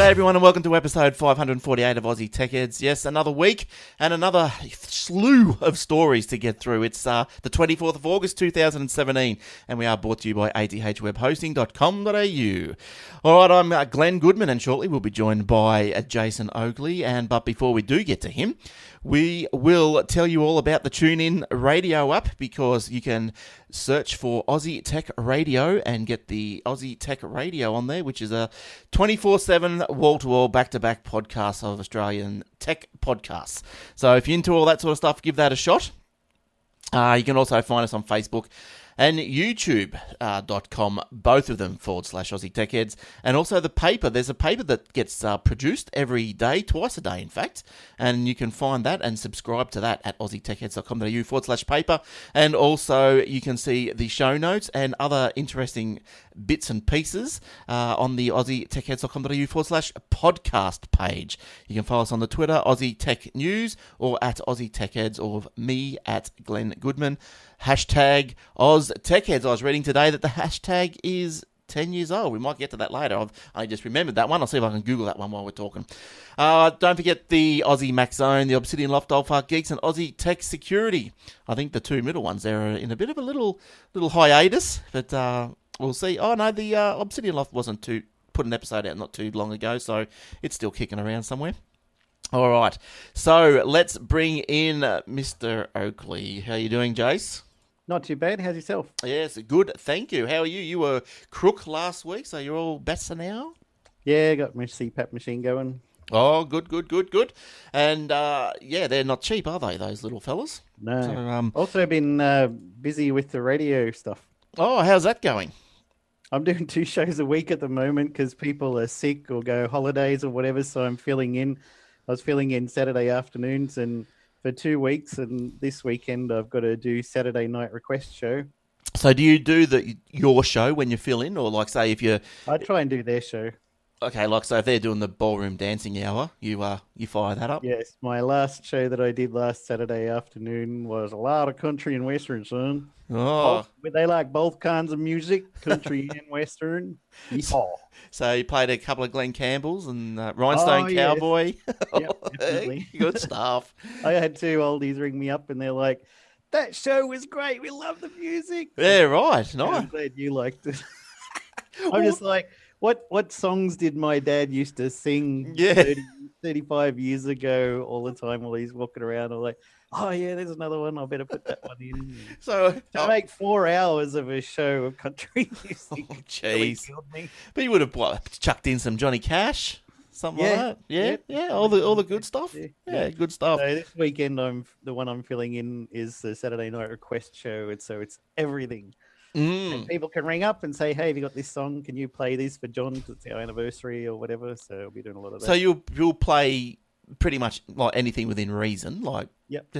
G'day everyone and welcome to episode 548 of Aussie Tech Heads. Yes, another week and another slew of stories to get through. It's the 24th of August 2017 and we are brought to you by athwebhosting.com.au. Alright, I'm Glenn Goodman and shortly we'll be joined by Jason Oakley, but before we do get to him, we will tell you all about the TuneIn radio app because you can search for Aussie Tech Radio and get the Aussie Tech Radio on there, which is a 24/7 wall-to-wall, back-to-back podcast of Australian tech podcasts. So if you're into all that sort of stuff, give that a shot. You can also find us on Facebook and youtube.com, both of them / Aussie Tech Heads. And also the paper. There's a paper that gets produced every day, twice a day in fact, and you can find that and subscribe to that at aussietechheads.com.au / paper. And also you can see the show notes and other interesting bits and pieces on the aussietechheads.com.au / podcast page. You can follow us on the Twitter, Aussie Tech News, or at Aussie Tech Heads, or me at Glenn Goodman. Hashtag Oz Tech Heads. I was reading today that the hashtag is 10 years old. We might get to that later. I just remembered that one. I'll see if I can Google that one while we're talking. Don't forget the Aussie Mac Zone, the Obsidian Loft, Oldfart Geeks, and Aussie Tech Security. I think the two middle ones there are in a bit of a little hiatus, but we'll see. Oh no, the Obsidian Loft wasn't put an episode out not too long ago, so it's still kicking around somewhere. All right, so let's bring in Mr. Oakley. How are you doing, Jace? Not too bad. How's yourself? Yes, good. Thank you. How are you? You were crook last week, so you're all better now? Yeah, got my CPAP machine going. Oh, good. And, they're not cheap, are they, those little fellas? No. So, also been busy with the radio stuff. Oh, how's that going? I'm doing 2 shows a week at the moment because people are sick or go holidays or whatever, so I'm filling in. I was filling in Saturday afternoons and for 2 weeks, and this weekend I've got to do Saturday night request show. So do you do your show when you fill in, or like say if you? I try and do their show. Okay, like so if they're doing the ballroom dancing hour, you fire that up. Yes, my last show that I did last Saturday afternoon was a lot of country and western, son. Oh, They like both kinds of music, country and western. Yeehaw. So you played a couple of Glenn Campbells and Rhinestone Cowboy. Yes. Yep, definitely. Good stuff. I had 2 oldies ring me up and they're like, "That show was great. We love the music." Yeah, right. Nice. I'm glad you liked it. I'm just like, what songs did my dad used to sing 35 years ago all the time while he's walking around? I'm like, oh yeah, there's another one. I better put that one in. So to make 4 hours of a show of country music. Oh, jeez. Really, but you would have chucked in some Johnny Cash, something like that. Yeah, yeah, all the good stuff. Yeah, good stuff. So this weekend, the one I'm filling in is the Saturday night request show, and so it's everything. And people can ring up and say, "Hey, have you got this song? Can you play this for John? Because it's our anniversary or whatever." So I'll be doing a lot of that. So you'll play pretty much like anything within reason, like yep.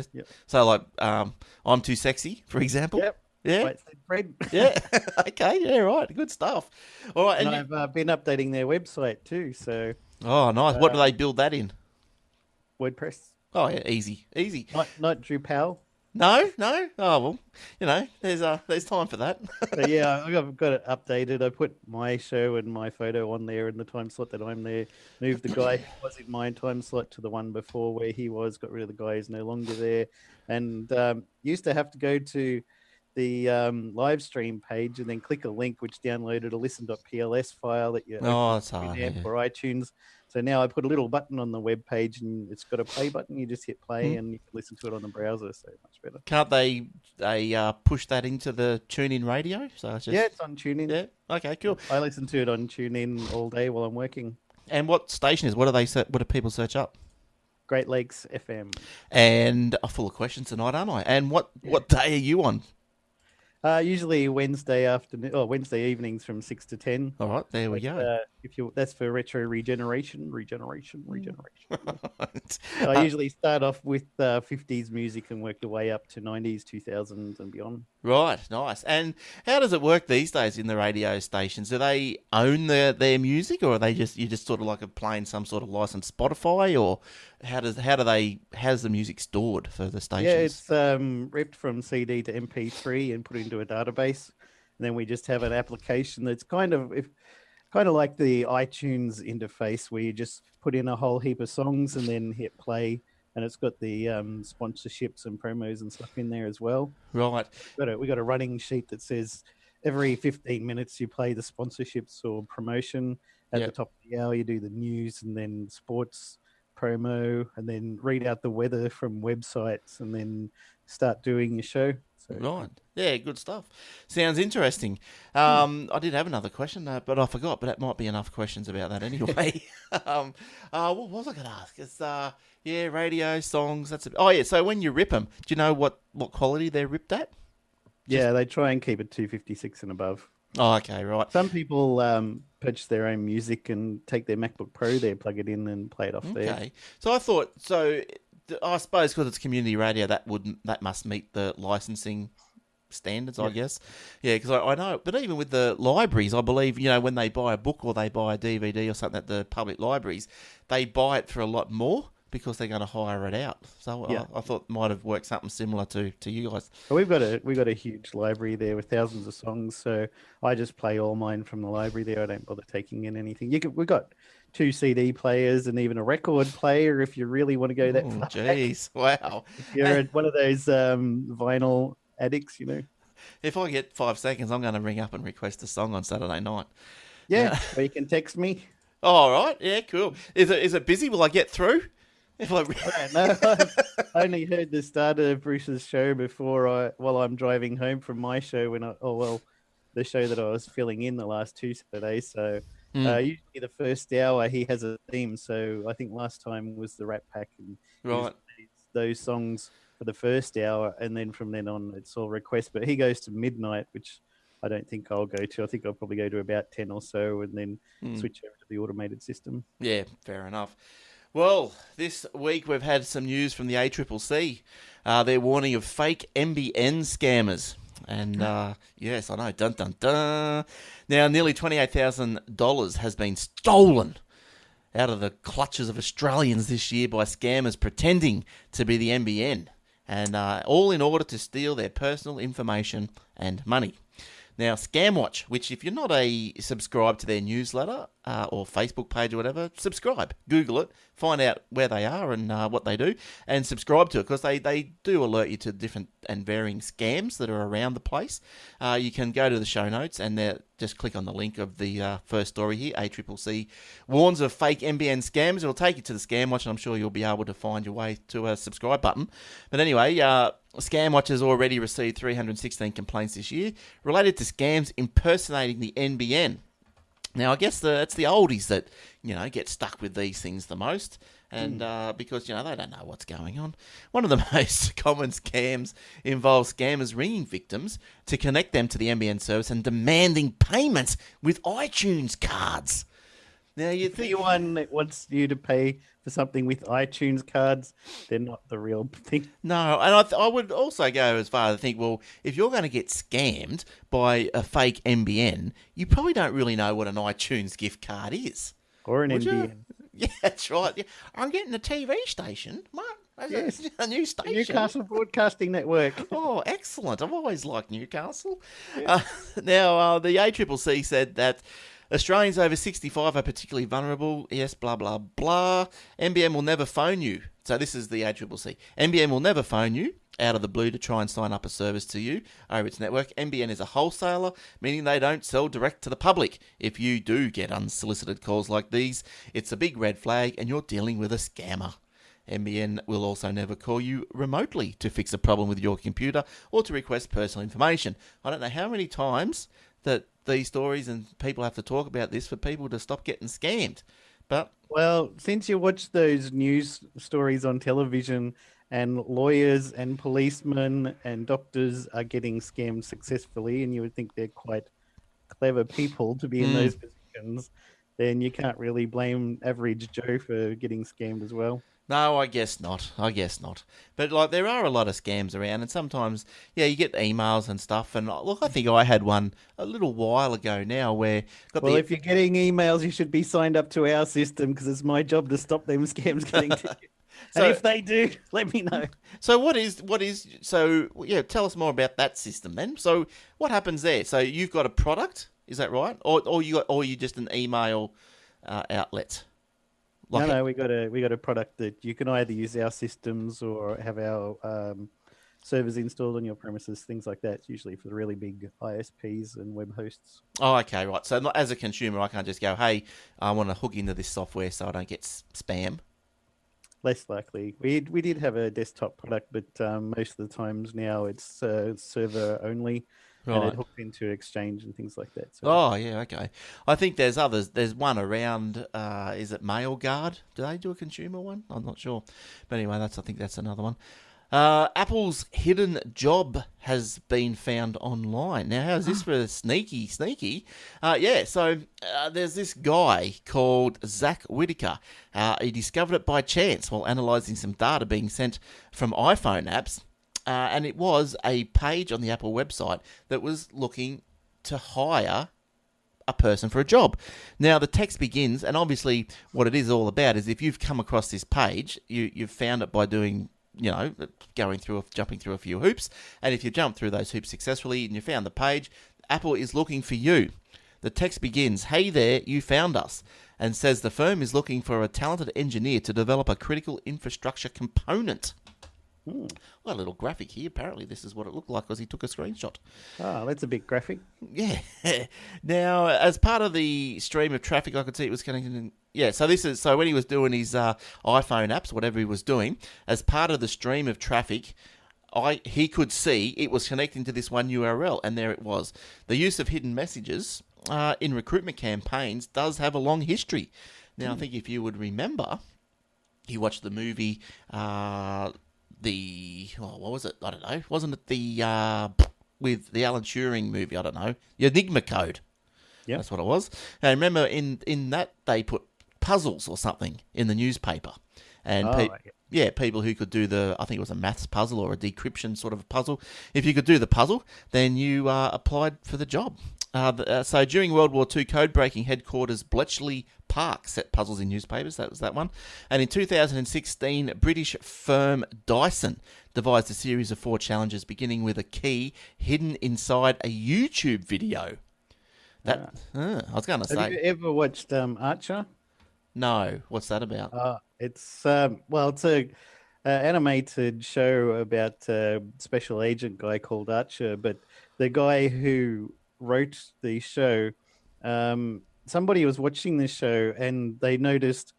So like I'm Too Sexy, for example. Yep. Yeah. Wait, Fred. Yeah. Okay. Yeah. Right. Good stuff. All right. And I've been updating their website too. So. Oh, nice. What do they build that in? WordPress. Oh yeah, easy. Not Drupal. No. Oh well, there's time for that. So, yeah, I've got it updated. I put my show and my photo on there in the time slot that I'm there. Moved the guy who was in my time slot to the one before where he was. Got rid of the guy who's no longer there. And used to have to go to the live stream page and then click a link which downloaded a listen.pls file that you that's hard, for iTunes. So now I put a little button on the web page and it's got a play button. You just hit play and you can listen to it on the browser. So much better. Can't they push that into the TuneIn radio? So it's just... Yeah, it's on TuneIn. Yeah. Okay, cool. I listen to it on TuneIn all day while I'm working. And what station is? What do people search up? Great Lakes FM. And I'm full of questions tonight, aren't I? And what day are you on? Usually Wednesday afternoon or Wednesday evenings from 6 to 10. All right, there we go. That's for retro regeneration. I usually start off with 50s music and work your way up to 90s, 2000s and beyond. Right, nice. And how does it work these days in the radio stations? Do they own their music, or are they you just sort of like playing some sort of licensed Spotify, or how's the music stored for the stations? Yeah, it's ripped from CD to MP3 and put into a database, and then we just have an application that's kind of kind of like the iTunes interface where you just put in a whole heap of songs and then hit play, and it's got the sponsorships and promos and stuff in there as well. Right. We got a running sheet that says every 15 minutes you play the sponsorships or promotion. At the top of the hour, you do the news and then sports promo, and then read out the weather from websites, and then start doing your show. So, right. Yeah, good stuff. Sounds interesting. I did have another question, but I forgot, but that might be enough questions about that anyway. What was I going to ask? It's, radio, songs. So when you rip them, do you know what quality they're ripped at? Yeah, they try and keep it 256 and above. Oh, okay, right. Some people purchase their own music and take their MacBook Pro there, plug it in, and play it off there. Okay. So I thought, I suppose because it's community radio, that must meet the licensing standards, I guess. Yeah, because I know, but even with the libraries, I believe, when they buy a book or they buy a DVD or something at the public libraries, they buy it for a lot more because they're going to hire it out. So I thought it might have worked something similar to you guys. Well, we've got a huge library there with thousands of songs, so I just play all mine from the library there. I don't bother taking in anything. We've got 2 CD players and even a record player if you really want to go that far. Jeez, wow. If you're one of those vinyl addicts, If I get 5 seconds, I'm going to ring up and request a song on Saturday night. Yeah, or you can text me. Oh, all right. Yeah, cool. Is it busy? Will I get through? I don't know. I only heard the start of Bruce's show while I'm driving home from my show the show that I was filling in the last 2 Saturdays. So usually the first hour he has a theme. So I think last time was the Rat Pack, and right, those songs for the first hour, and then from then on it's all requests. But he goes to midnight, which I don't think I'll go to. I think I'll probably go to about 10 or so, and then switch over to the automated system. Yeah, fair enough. Well, this week we've had some news from the ACCC. They're warning of fake NBN scammers. And yes, I know, dun dun dun. Now, nearly $28,000 has been stolen out of the clutches of Australians this year by scammers pretending to be the NBN. And all in order to steal their personal information and money. Now, Scamwatch, which if you're not subscribed to their newsletter or Facebook page or whatever, subscribe. Google it, find out where they are and what they do, and subscribe to it because they do alert you to different and varying scams that are around the place. You can go to the show notes and just click on the link of the first story here. ACCC warns of fake NBN scams. It'll take you to the Scamwatch, and I'm sure you'll be able to find your way to a subscribe button. But anyway, Scamwatch has already received 316 complaints this year related to scams impersonating the NBN. Now, I guess it's the oldies that, get stuck with these things the most. And because, they don't know what's going on. One of the most common scams involves scammers ringing victims to connect them to the NBN service and demanding payments with iTunes cards. Now, you think anyone that wants you to pay for something with iTunes cards, they're not the real thing. No, and I would also go as far as to think, well, if you're going to get scammed by a fake NBN, you probably don't really know what an iTunes gift card is. Or an NBN. Yeah, that's right. Yeah. I'm getting a TV station. What? Yes. A new station. Newcastle Broadcasting Network. Oh, excellent. I've always liked Newcastle. Yeah. Now, the ACCC said that Australians over 65 are particularly vulnerable. Yes, blah, blah, blah. NBN will never phone you. So this is the ACCC. NBN will never phone you out of the blue to try and sign up a service to you over its network. NBN is a wholesaler, meaning they don't sell direct to the public. If you do get unsolicited calls like these, it's a big red flag and you're dealing with a scammer. NBN will also never call you remotely to fix a problem with your computer or to request personal information. I don't know how many times that these stories and people have to talk about this for people to stop getting scammed. But well, since you watch those news stories on television and lawyers and policemen and doctors are getting scammed successfully, and you would think they're quite clever people to be in those positions, then you can't really blame average Joe for getting scammed as well. No, I guess not. But there are a lot of scams around, and sometimes, you get emails and stuff. And look, I think I had one a little while ago now where if you're getting emails, you should be signed up to our system because it's my job to stop them scams getting to you. And if they do, let me know. So tell us more about that system then. So what happens there? So you've got a product Is that right? Or you just an email outlet? No, we got a product that you can either use our systems or have our servers installed on your premises, things like that. It's usually for the really big ISPs and web hosts. Oh, okay, right. So as a consumer, I can't just go, hey, I want to hook into this software so I don't get spam. Less likely. We did have a desktop product, but most of the times now it's server only, and it hooked into Exchange and things like that. So. Oh, yeah, okay. I think there's others. There's one around, is it MailGuard? Do they do a consumer one? I'm not sure. But anyway, I think that's another one. Apple's hidden job has been found online. Now, how's this for sneaky? So there's this guy called Zach Whitaker. He discovered it by chance while analysing some data being sent from iPhone apps. And it was a page on the Apple website that was looking to hire a person for a job. Now, the text begins, and obviously what it is all about is if you've come across this page, you've found it by doing... jumping through a few hoops. And if you jump through those hoops successfully and you found the page, Apple is looking for you. The text begins, "Hey there, you found us," and says the firm is looking for a talented engineer to develop a critical infrastructure component. Well, a little graphic here. Apparently, this is what it looked like because he took a screenshot. Oh, that's a bit graphic. Yeah. Now, as part of the stream of traffic, I could see it was connecting. Yeah, so when he was doing his iPhone apps, whatever he was doing, as part of the stream of traffic, he could see it was connecting to this one URL, and there it was. The use of hidden messages in recruitment campaigns does have a long history. Now, I think if you would remember, you watched the movie. What was it? I don't know. Wasn't it with the Alan Turing movie? I don't know. The Enigma Code. Yeah, that's what it was. And remember, in that they put puzzles or something in the newspaper, and people who could do I think it was a maths puzzle or a decryption sort of a puzzle. If you could do the puzzle, then you applied for the job. So during World War II, code-breaking headquarters Bletchley Park set puzzles in newspapers. That was that one. And in 2016, British firm Dyson devised a series of 4 challenges, beginning with a key hidden inside a YouTube video. I was going to say... Have you ever watched Archer? No. What's that about? It's a animated show about a special agent guy called Archer, but the guy who wrote the show, somebody was watching this show and they noticed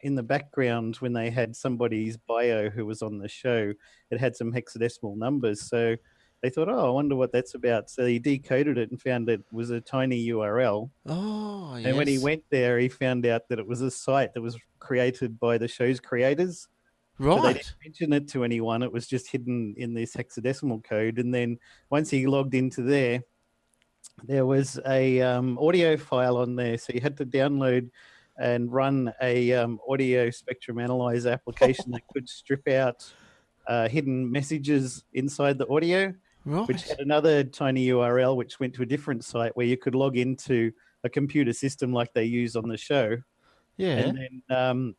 in the background when they had somebody's bio who was on the show, it had some hexadecimal numbers. So they thought, I wonder what that's about. So he decoded it and found it was a tiny URL. Oh, yes. And when he went there, he found out that it was a site that was created by the show's creators. Right. So they didn't mention it to anyone. It was just hidden in this hexadecimal code. And then once he logged into there was a audio file on there. So you had to download and run a audio spectrum analyzer application that could strip out hidden messages inside the audio, which had another tiny URL which went to a different site where you could log into a computer system like they use on the show. Yeah. And then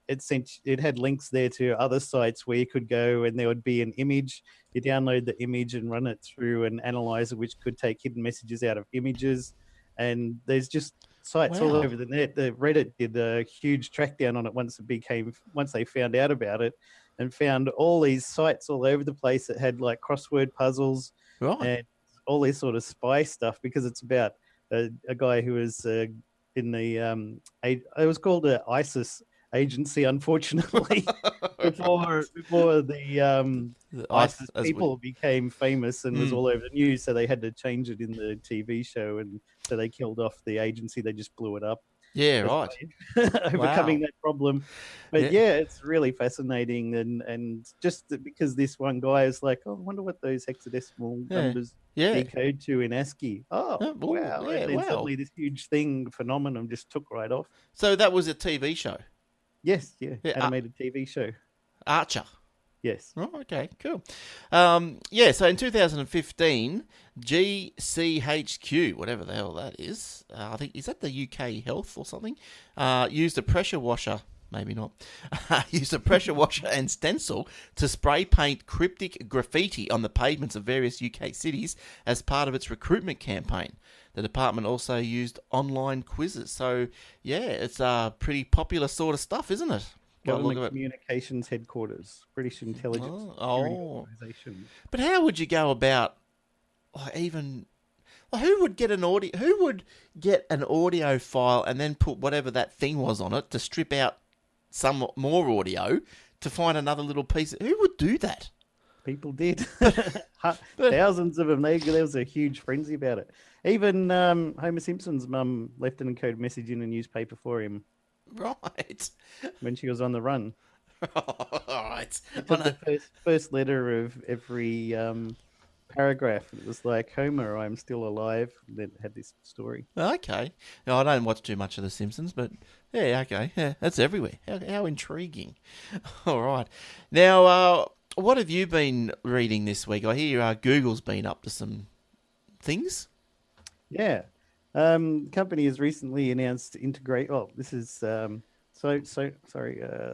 it had links there to other sites where you could go and there would be an image. You download the image and run it through an analyzer which could take hidden messages out of images. And there's just sites all over the net. The Reddit did a huge track down on it once they found out about it, and found all these sites all over the place that had like crossword puzzles and all this sort of spy stuff, because it's about a guy who was in the it was called the ISIS agency, unfortunately, before the ISIS people became famous and was all over the news, so they had to change it in the TV show, and so they killed off the agency. They just blew it up. Yeah, right. Overcoming that problem. But yeah, it's really fascinating, and just because this one guy is like, I wonder what those hexadecimal numbers decode to in ASCII. Oh, wow. And then suddenly this huge phenomenon just took right off. So that was a TV show? Yes, animated TV show. Archer? Yes. Oh, okay, cool. So in 2015, GCHQ, whatever the hell that is, I think, is that the UK Health or something, used a pressure washer, maybe not, used a pressure washer and stencil to spray paint cryptic graffiti on the pavements of various UK cities as part of its recruitment campaign. The department also used online quizzes. So, yeah, it's pretty popular sort of stuff, isn't it? Government Communications Headquarters, British Intelligence Security Oh. Organisation. But how would you go about even... Who would get an audio? Who would get an audio file and then put whatever that thing was on it to strip out some more audio to find another little piece? Who would do that? People did. Thousands of them. There was a huge frenzy about it. Even Homer Simpson's mum left an encoded message in a newspaper for him. Right. When she was on the run. All right. It took the first letter of every paragraph. It was like, Homer, I'm still alive. And then it had this story. Okay. No, I don't watch too much of The Simpsons, but yeah, okay. Yeah, that's everywhere. How intriguing. All right. Now, what have you been reading this week? I hear Google's been up to some things. Yeah. Company has recently announced integrate. Oh, this is sorry,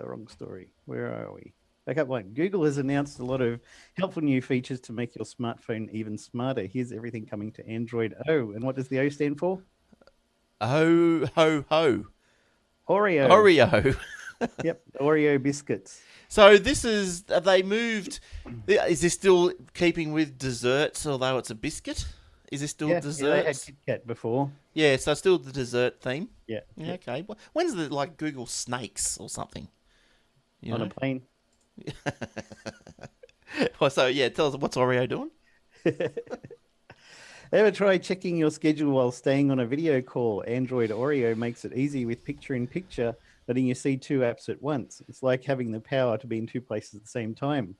wrong story. Where are we? Back up one. Google has announced a lot of helpful new features to make your smartphone even smarter. Here's everything coming to Android O. And what does the O stand for? Ho, ho, ho. Oreo. Oreo. Yep, Oreo biscuits. So they moved, is this still keeping with desserts, although it's a biscuit? Is this still desserts? Yeah, they had Kit Kat before. Yeah, so still the dessert theme? Yeah. Okay. When's the, Google Snakes or something? On a plane. So, yeah, tell us, what's Oreo doing? Ever try checking your schedule while staying on a video call? Android Oreo makes it easy with picture-in-picture, letting you see two apps at once. It's like having the power to be in two places at the same time.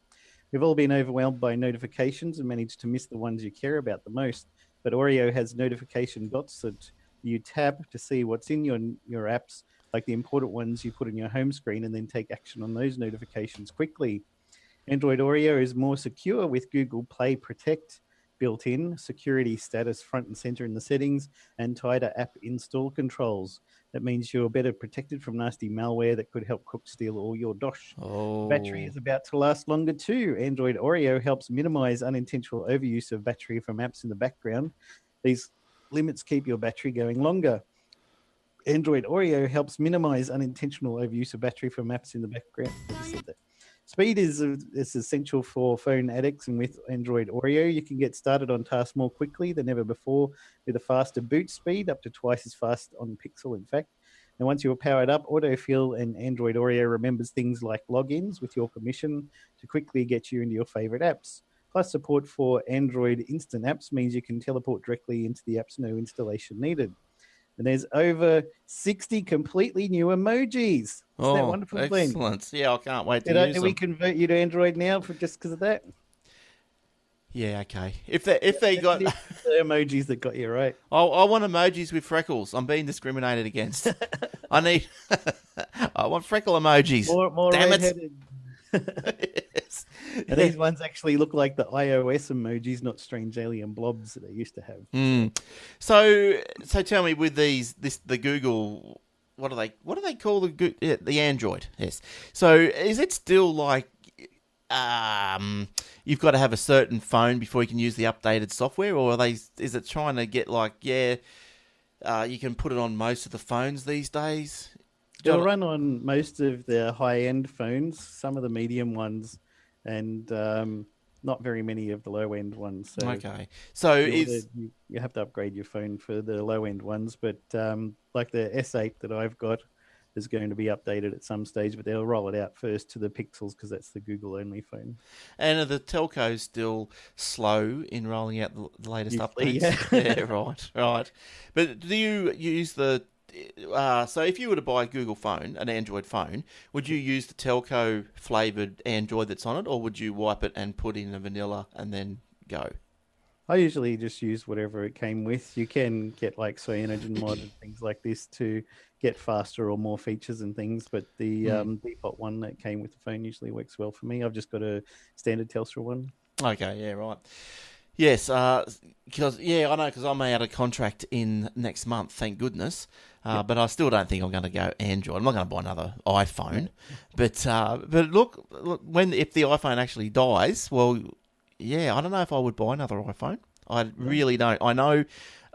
We've all been overwhelmed by notifications and managed to miss the ones you care about the most. But Oreo has notification dots that you tap to see what's in your apps, like the important ones you put on your home screen, and then take action on those notifications quickly. Android Oreo is more secure with Google Play Protect built in, security status front and center in the settings, and tighter app install controls. That means you're better protected from nasty malware that could help crooks steal all your dosh. Oh. Battery is about to last longer too. Android Oreo helps minimize unintentional overuse of battery from apps in the background. These limits keep your battery going longer. Android Oreo helps minimize unintentional overuse of battery from apps in the background. Speed is essential for phone addicts, and with Android Oreo, you can get started on tasks more quickly than ever before with a faster boot speed, up to twice as fast on Pixel, in fact. And once you're powered up, Autofill and Android Oreo remembers things like logins with your permission to quickly get you into your favorite apps. Plus, support for Android Instant Apps means you can teleport directly into the apps, no installation needed. And there's over 60 completely new emojis. Isn't that wonderful thing? Excellent. Yeah, I can't wait to use them. Did we convert you to Android now just because of that? Yeah, okay. If they got the emojis that got you right. I want emojis with freckles. I'm being discriminated against. I want freckle emojis. More damn red-headed. Yes. And these ones actually look like the iOS emojis, not strange alien blobs that they used to have. So tell me, with the Google, what do they call the Android? Yes. So is it still like you've got to have a certain phone before you can use the updated software, or is it trying to get you can put it on most of the phones these days? It'll run on most of the high-end phones, some of the medium ones, and not very many of the low-end ones. So okay. So you have to upgrade your phone for the low-end ones, but like the S8 that I've got is going to be updated at some stage, but they'll roll it out first to the Pixels because that's the Google-only phone. And are the telcos still slow in rolling out the latest Usually, updates? Yeah, right. But do you use the... so if you were to buy a Google phone, an Android phone, would you use the telco flavoured Android that's on it, or would you wipe it and put in a vanilla and then go? I usually just use whatever it came with. You can get like CyanogenMod and things like this to get faster or more features and things, but the default one that came with the phone usually works well for me. I've just got a standard Telstra one. Okay, yeah, right. Yes, because I'm out of contract in next month, thank goodness. But I still don't think I'm going to go Android. I'm not going to buy another iPhone. But look, if the iPhone actually dies, well, yeah, I don't know if I would buy another iPhone. I really don't. I know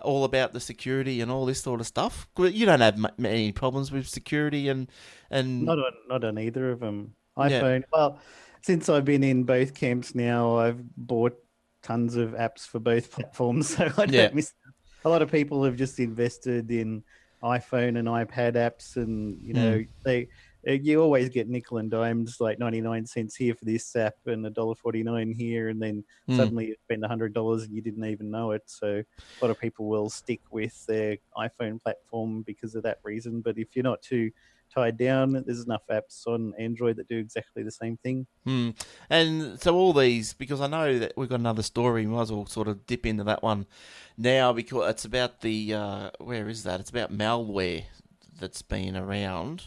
all about the security and all this sort of stuff? You don't have many problems with security and Not on either of them. yeah, iPhone. Well, since I've been in both camps now, I've bought tons of apps for both platforms, so I yeah. don't miss. A lot of people have just invested in iPhone and iPad apps, and you always get nickel and dimes, like 99 cents here for this app and $1.49 here, and then suddenly you spend $100 and you didn't even know it. So a lot of people will stick with their iPhone platform because of that reason. But if you're not too tied down, there's enough apps on Android that do exactly the same thing. And so all these, because I know that we've got another story, we might as well sort of dip into that one now, because it's about the where is that? It's about malware that's been around.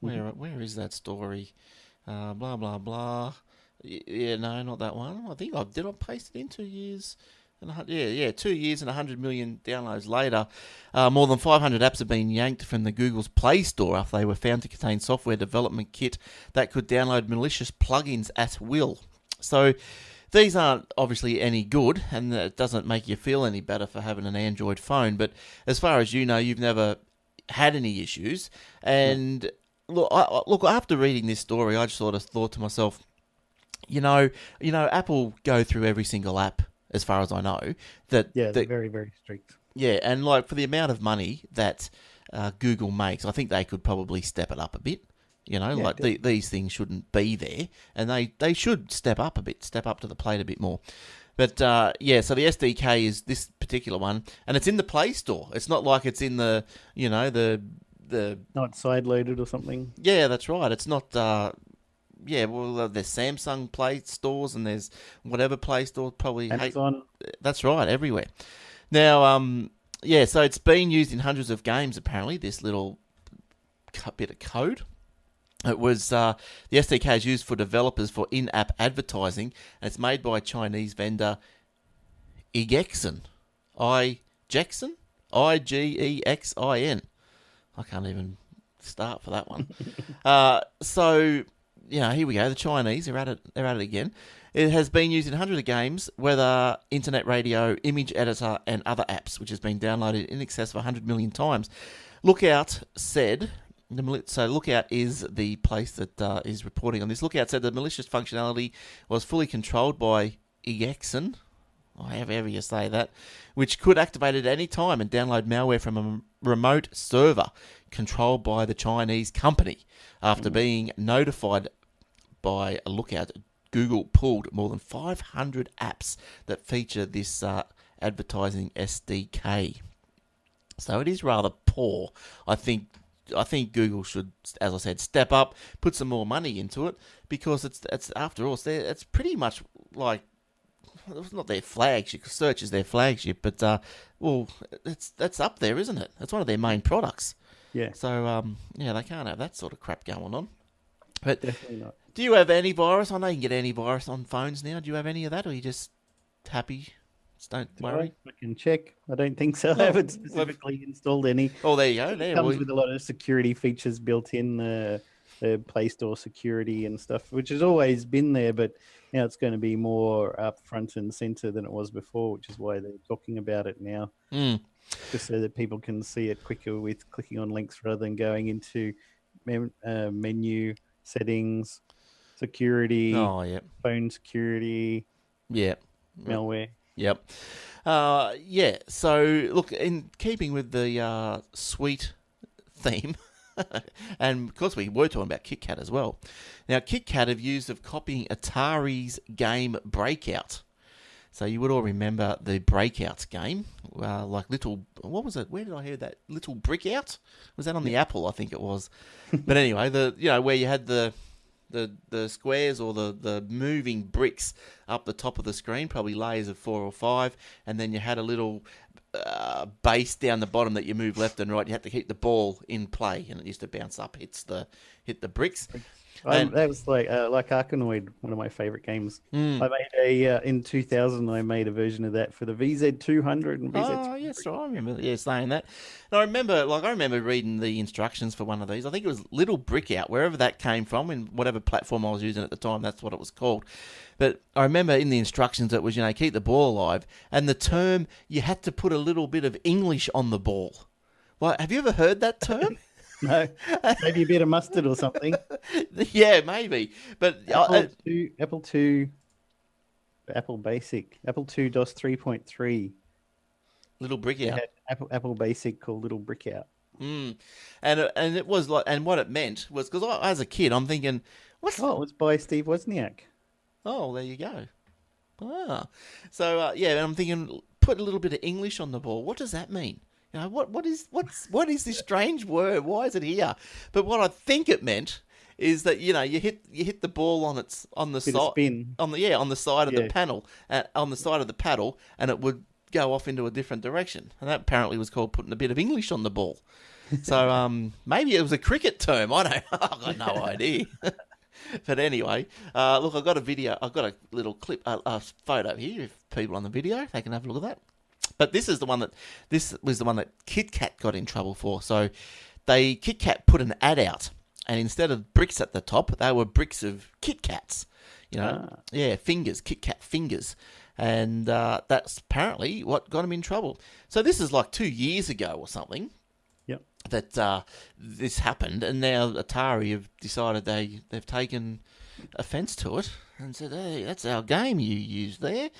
Where is that story? Blah blah blah. Yeah, no, not that one. I think did I paste it in 2 years? 2 years and 100 million downloads later, more than 500 apps have been yanked from the Google's Play Store after they were found to contain software development kit that could download malicious plugins at will. So these aren't obviously any good, and it doesn't make you feel any better for having an Android phone. But as far as you know, you've never had any issues. And look, after reading this story, I just sort of thought to myself, Apple go through every single app, as far as I know. They're very, very strict. Yeah, and like for the amount of money that Google makes, I think they could probably step it up a bit. These things shouldn't be there, and they should step up a bit, step up to the plate a bit more. But so the SDK is this particular one, and it's in the Play Store. It's not like it's in the not side-loaded or something. Yeah, that's right. It's not. There's Samsung Play stores and there's whatever Play store, probably Amazon. That's right, everywhere. Now, so it's been used in hundreds of games apparently. This little bit of code. It was the SDK is used for developers for in-app advertising, and it's made by Chinese vendor Igexin. Igexin. I can't even start for that one. So. Here we go. The Chinese are at it again. It has been used in hundreds of games, whether internet radio, image editor, and other apps, which has been downloaded in excess of 100 million times. Lookout said, Lookout is the place that is reporting on this. Lookout said the malicious functionality was fully controlled by Igexin, however you say that, which could activate at any time and download malware from a remote server controlled by the Chinese company. After being notified by a Lookout, Google pulled more than 500 apps that feature this advertising SDK. So it is rather poor. I think Google should, as I said, step up, put some more money into it, because it's after all, it's pretty much like, it's not their flagship. Search is their flagship, but that's up there, isn't it? It's one of their main products. Yeah. So they can't have that sort of crap going on. But definitely not. Do you have antivirus? I know you can get antivirus on phones now. Do you have any of that, or are you just happy? Just don't worry. I can check. I don't think so. I haven't specifically installed any. Oh, there you go. It comes with a lot of security features built in, the Play Store security and stuff, which has always been there, but now it's going to be more up front and center than it was before, which is why they're talking about it now. Just so that people can see it quicker with clicking on links rather than going into menu settings, security, phone security, malware. Yep. So, look, in keeping with the sweet theme, and of course we were talking about KitKat as well. Now, KitKat have used of copying Atari's game Breakout. So you would all remember the Breakout game, like little, what was it? Where did I hear that? Little Brickout? Was that on the Apple? I think it was. But anyway, where you had the squares or the moving bricks up the top of the screen, probably layers of 4 or 5, and then you had a little base down the bottom that you move left and right. You had to keep the ball in play, and it used to bounce up, hit the bricks. That was like Arkanoid, one of my favorite games. I made in 2000. I made a version of that for the VZ200 and VZ. Oh yes, I remember. Saying that. And I remember reading the instructions for one of these. I think it was Little Brickout, wherever that came from, in whatever platform I was using at the time. That's what it was called. But I remember in the instructions it was, keep the ball alive, and the term you had to put a little bit of English on the ball. Well, have you ever heard that term? No, maybe a bit of mustard or something. Yeah, maybe. But Apple II, Apple Basic, Apple II DOS 3.3. little brick They out. had Apple Basic called Little Breakout. And it was like, and what it meant was because as a kid, I'm thinking, what's Oh, it was by Steve Wozniak. Oh, there you go. Ah, so and I'm thinking, put a little bit of English on the ball. What does that mean? You know, what is this strange word? Why is it here? But what I think it meant is that you hit the ball on the side spin. on the side of the panel on the side of the paddle, and it would go off into a different direction. And that apparently was called putting a bit of English on the ball. So maybe it was a cricket term. I've got no idea. But anyway, look, I've got a video. I've got a little clip, a photo here. If people on the video, they can have a look at that. But this was the one that Kit Kat got in trouble for. So Kit Kat put an ad out, and instead of bricks at the top, they were bricks of Kit Kats. Fingers, Kit Kat fingers. And that's apparently what got him in trouble. So this is like 2 years ago or something. Yep. That this happened, and now Atari have decided they've taken offence to it and said, "Hey, that's our game you used there."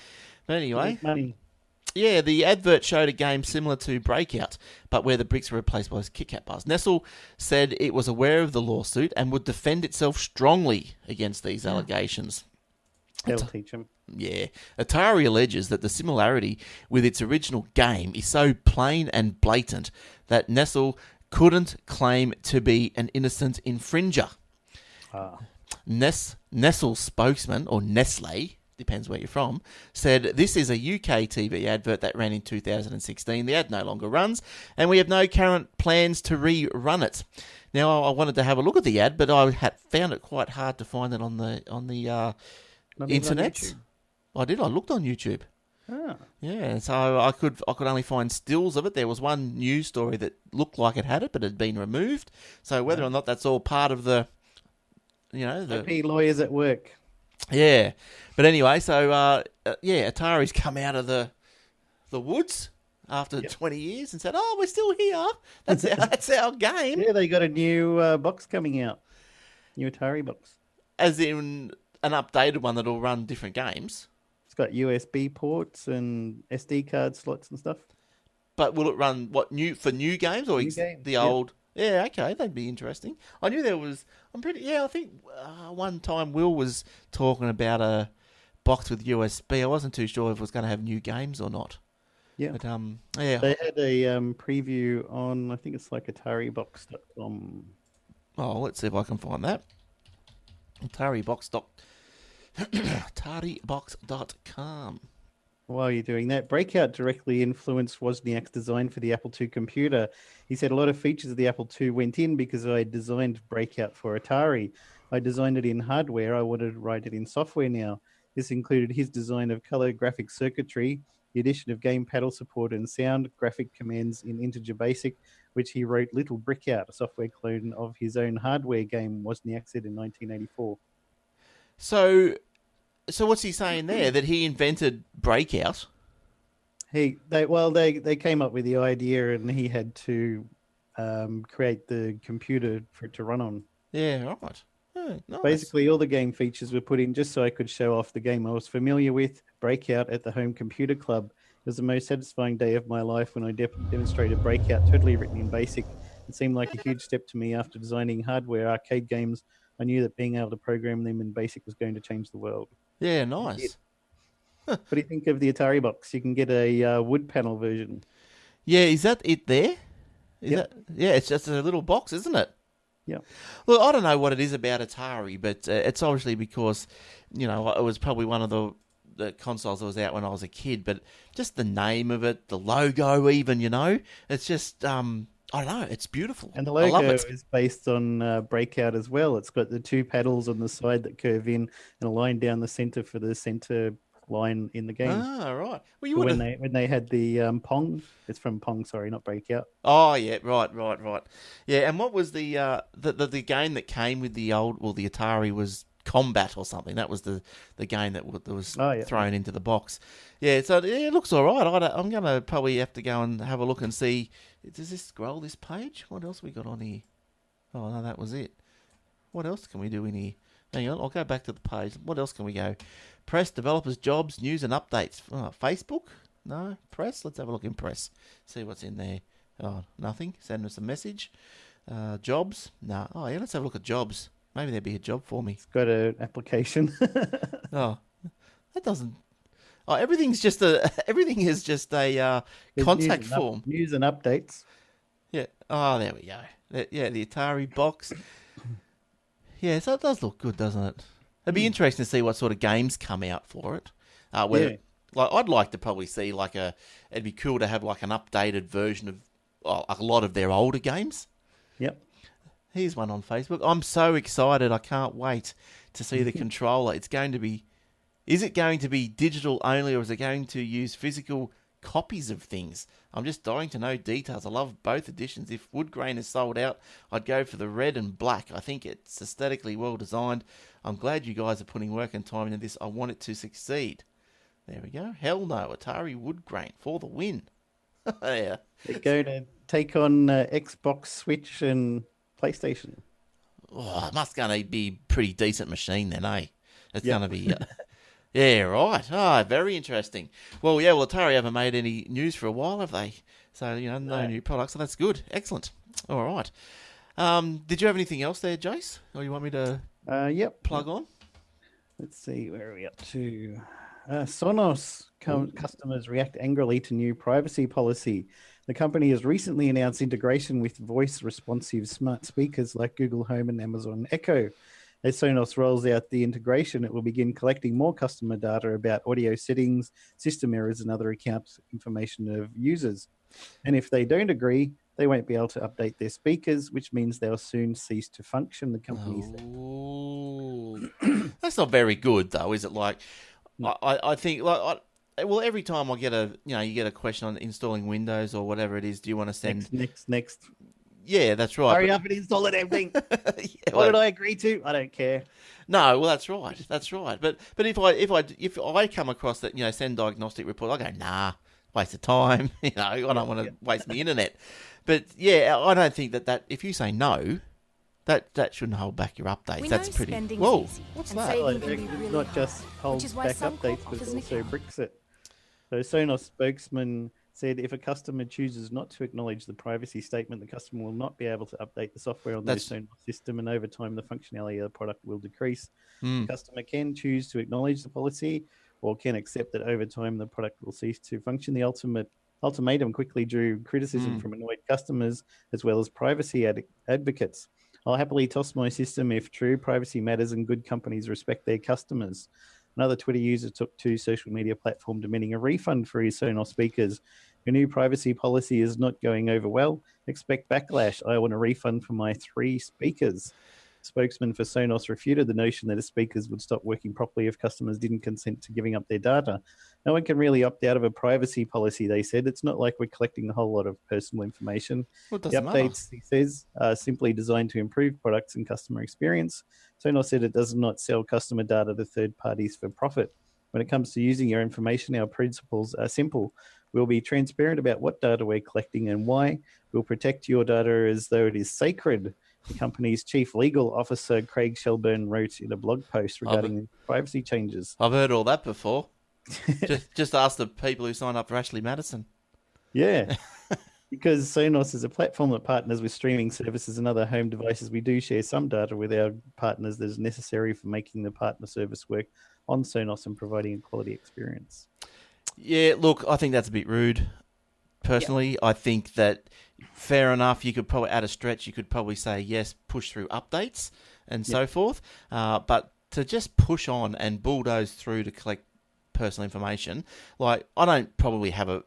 But anyway, money. Yeah, the advert showed a game similar to Breakout, but where the bricks were replaced by Kit Kat bars. Nestle said it was aware of the lawsuit and would defend itself strongly against these allegations. They'll teach them. Yeah. Atari alleges that the similarity with its original game is so plain and blatant that Nestle couldn't claim to be an innocent infringer. Nestle's spokesman, or Nestle, depends where you're from, said this is a UK TV advert that ran in 2016. The ad no longer runs, and we have no current plans to rerun it. Now, I wanted to have a look at the ad, but I found it quite hard to find it on the internet. I did. I looked on YouTube. Ah. Yeah, so I could only find stills of it. There was one news story that looked like it had it, but it had been removed. So whether or not that's all part of the IP lawyers at work. Yeah, but anyway, so Atari's come out of the woods after 20 years and said, "Oh, we're still here. That's our game." Yeah, they got a new box coming out, new Atari box, as in an updated one that'll run different games. It's got USB ports and SD card slots and stuff. But will it run for new games or the old? Yeah, okay, that'd be interesting. I knew there was. I think one time Will was talking about a box with USB. I wasn't too sure if it was going to have new games or not. Yeah, but They had a preview on. I think it's like AtariBox.com. Oh, let's see if I can find that. AtariBox.com. While you're doing that, Breakout directly influenced Wozniak's design for the Apple II computer. He said a lot of features of the Apple II went in because I designed Breakout for Atari. I designed it in hardware. I wanted to write it in software now. This included his design of color graphic circuitry, the addition of game paddle support and sound graphic commands in integer basic, which he wrote Little Breakout, a software clone of his own hardware game, Wozniak said in 1984. So what's he saying there? That he invented Breakout? They came up with the idea, and he had to create the computer for it to run on. Yeah, right. Oh, nice. Basically, all the game features were put in just so I could show off the game I was familiar with, Breakout, at the Home Computer Club. It was the most satisfying day of my life when I demonstrated Breakout, totally written in BASIC. It seemed like a huge step to me after designing hardware arcade games. I knew that being able to program them in BASIC was going to change the world. Yeah, nice. What do you think of the Atari box? You can get a wood panel version. Yeah, is that it there? Yep. It's just a little box, isn't it? Yeah. Look, I don't know what it is about Atari, but it's obviously because, it was probably one of the consoles that was out when I was a kid, but just the name of it, the logo even, it's just, I don't know, it's beautiful. And the logo is based on Breakout as well. It's got the two paddles on the side that curve in and a line down the center for the center line in the game. Ah, right. Well, when they had the Pong, it's from Pong, sorry, not Breakout. Oh, yeah, right. Yeah, and what was the game that came with the Atari was Combat or something. That was the game that was yeah. thrown into the box. Yeah, so it looks all right. I'm going to probably have to go and have a look and see. Does this scroll this page? What else we got on here? Oh, no, that was it. What else can we do in here? Hang on, I'll go back to the page. What else can we go? Press, developers, jobs, news and updates. Oh, Facebook? No. Press? Let's have a look in press. See what's in there. Oh, nothing. Send us a message. Jobs? No. Oh, yeah, let's have a look at jobs. Maybe there'd be a job for me. It's got an application. Oh, that doesn't... Oh, everything is just a contact form. News and updates. Yeah. Oh, there we go. Yeah, the Atari box. Yeah, so it does look good, doesn't it? It'd be interesting to see what sort of games come out for it. Like, I'd like to probably see it'd be cool to have like an updated version of a lot of their older games. Yep. Here's one on Facebook. I'm so excited. I can't wait to see the controller. It's going to be... Is it going to be digital only, or is it going to use physical copies of things? I'm just dying to know details. I love both editions. If wood grain is sold out, I'd go for the red and black. I think it's aesthetically well designed. I'm glad you guys are putting work and time into this. I want it to succeed. There we go. Hell no. Atari wood grain for the win. Yeah. They're going to take on Xbox, Switch, and PlayStation. Oh, it must going to be a pretty decent machine then, eh? It's going to be... yeah, right. Very interesting. Well, Atari haven't made any news for a while, have they? So, no new products, so that's good. Excellent. All right. Did you have anything else there, Jace? Or you want me to plug on? Let's see, where are we up to? Sonos customers react angrily to new privacy policy. The company has recently announced integration with voice-responsive smart speakers like Google Home and Amazon Echo. As Sonos rolls out the integration, it will begin collecting more customer data about audio settings, system errors, and other account information of users. And if they don't agree, they won't be able to update their speakers, which means they'll soon cease to function, the company said. Oh. That's not very good, though, is it? Like, no. I think, every time I get you get a question on installing Windows or whatever it is, do you want to send... Next. Yeah, that's right. Hurry up and install the damn thing. What did I agree to? I don't care. No, well, that's right. That's right. But if I come across that, send diagnostic report, I go, nah, waste of time. I don't want to waste my internet. But yeah, I don't think that if you say no, that shouldn't hold back your updates. That's pretty. Whoa, what's that? Well, it's not just hold back updates, but it also bricks it. So Sonos spokesman said if a customer chooses not to acknowledge the privacy statement, the customer will not be able to update the software on their Sonos system, and over time, the functionality of the product will decrease. The customer can choose to acknowledge the policy or can accept that over time, the product will cease to function. The ultimatum quickly drew criticism from annoyed customers as well as privacy advocates. I'll happily toss my system if true. Privacy matters and good companies respect their customers. Another Twitter user took to social media platform demanding a refund for his Sonos speakers. Your new privacy policy is not going over well. Expect backlash. I want a refund for my 3 speakers. Spokesman for Sonos refuted the notion that the speakers would stop working properly if customers didn't consent to giving up their data. No one can really opt out of a privacy policy, they said. It's not like we're collecting a whole lot of personal information. Well, the updates, he says, are simply designed to improve products and customer experience. Sonos said it does not sell customer data to third parties for profit. When it comes to using your information, our principles are simple. We'll be transparent about what data we're collecting and why. We'll protect your data as though it is sacred. The company's chief legal officer, Craig Shelburne, wrote in a blog post regarding privacy changes. I've heard all that before. just ask the people who signed up for Ashley Madison. Yeah. Because Sonos is a platform that partners with streaming services and other home devices. We do share some data with our partners that is necessary for making the partner service work on Sonos and providing a quality experience. Yeah, look, I think that's a bit rude. Personally, I think that fair enough. You could probably, at a stretch, you could probably say yes, push through updates and so forth. But to just push on and bulldoze through to collect personal information, like, I don't probably have a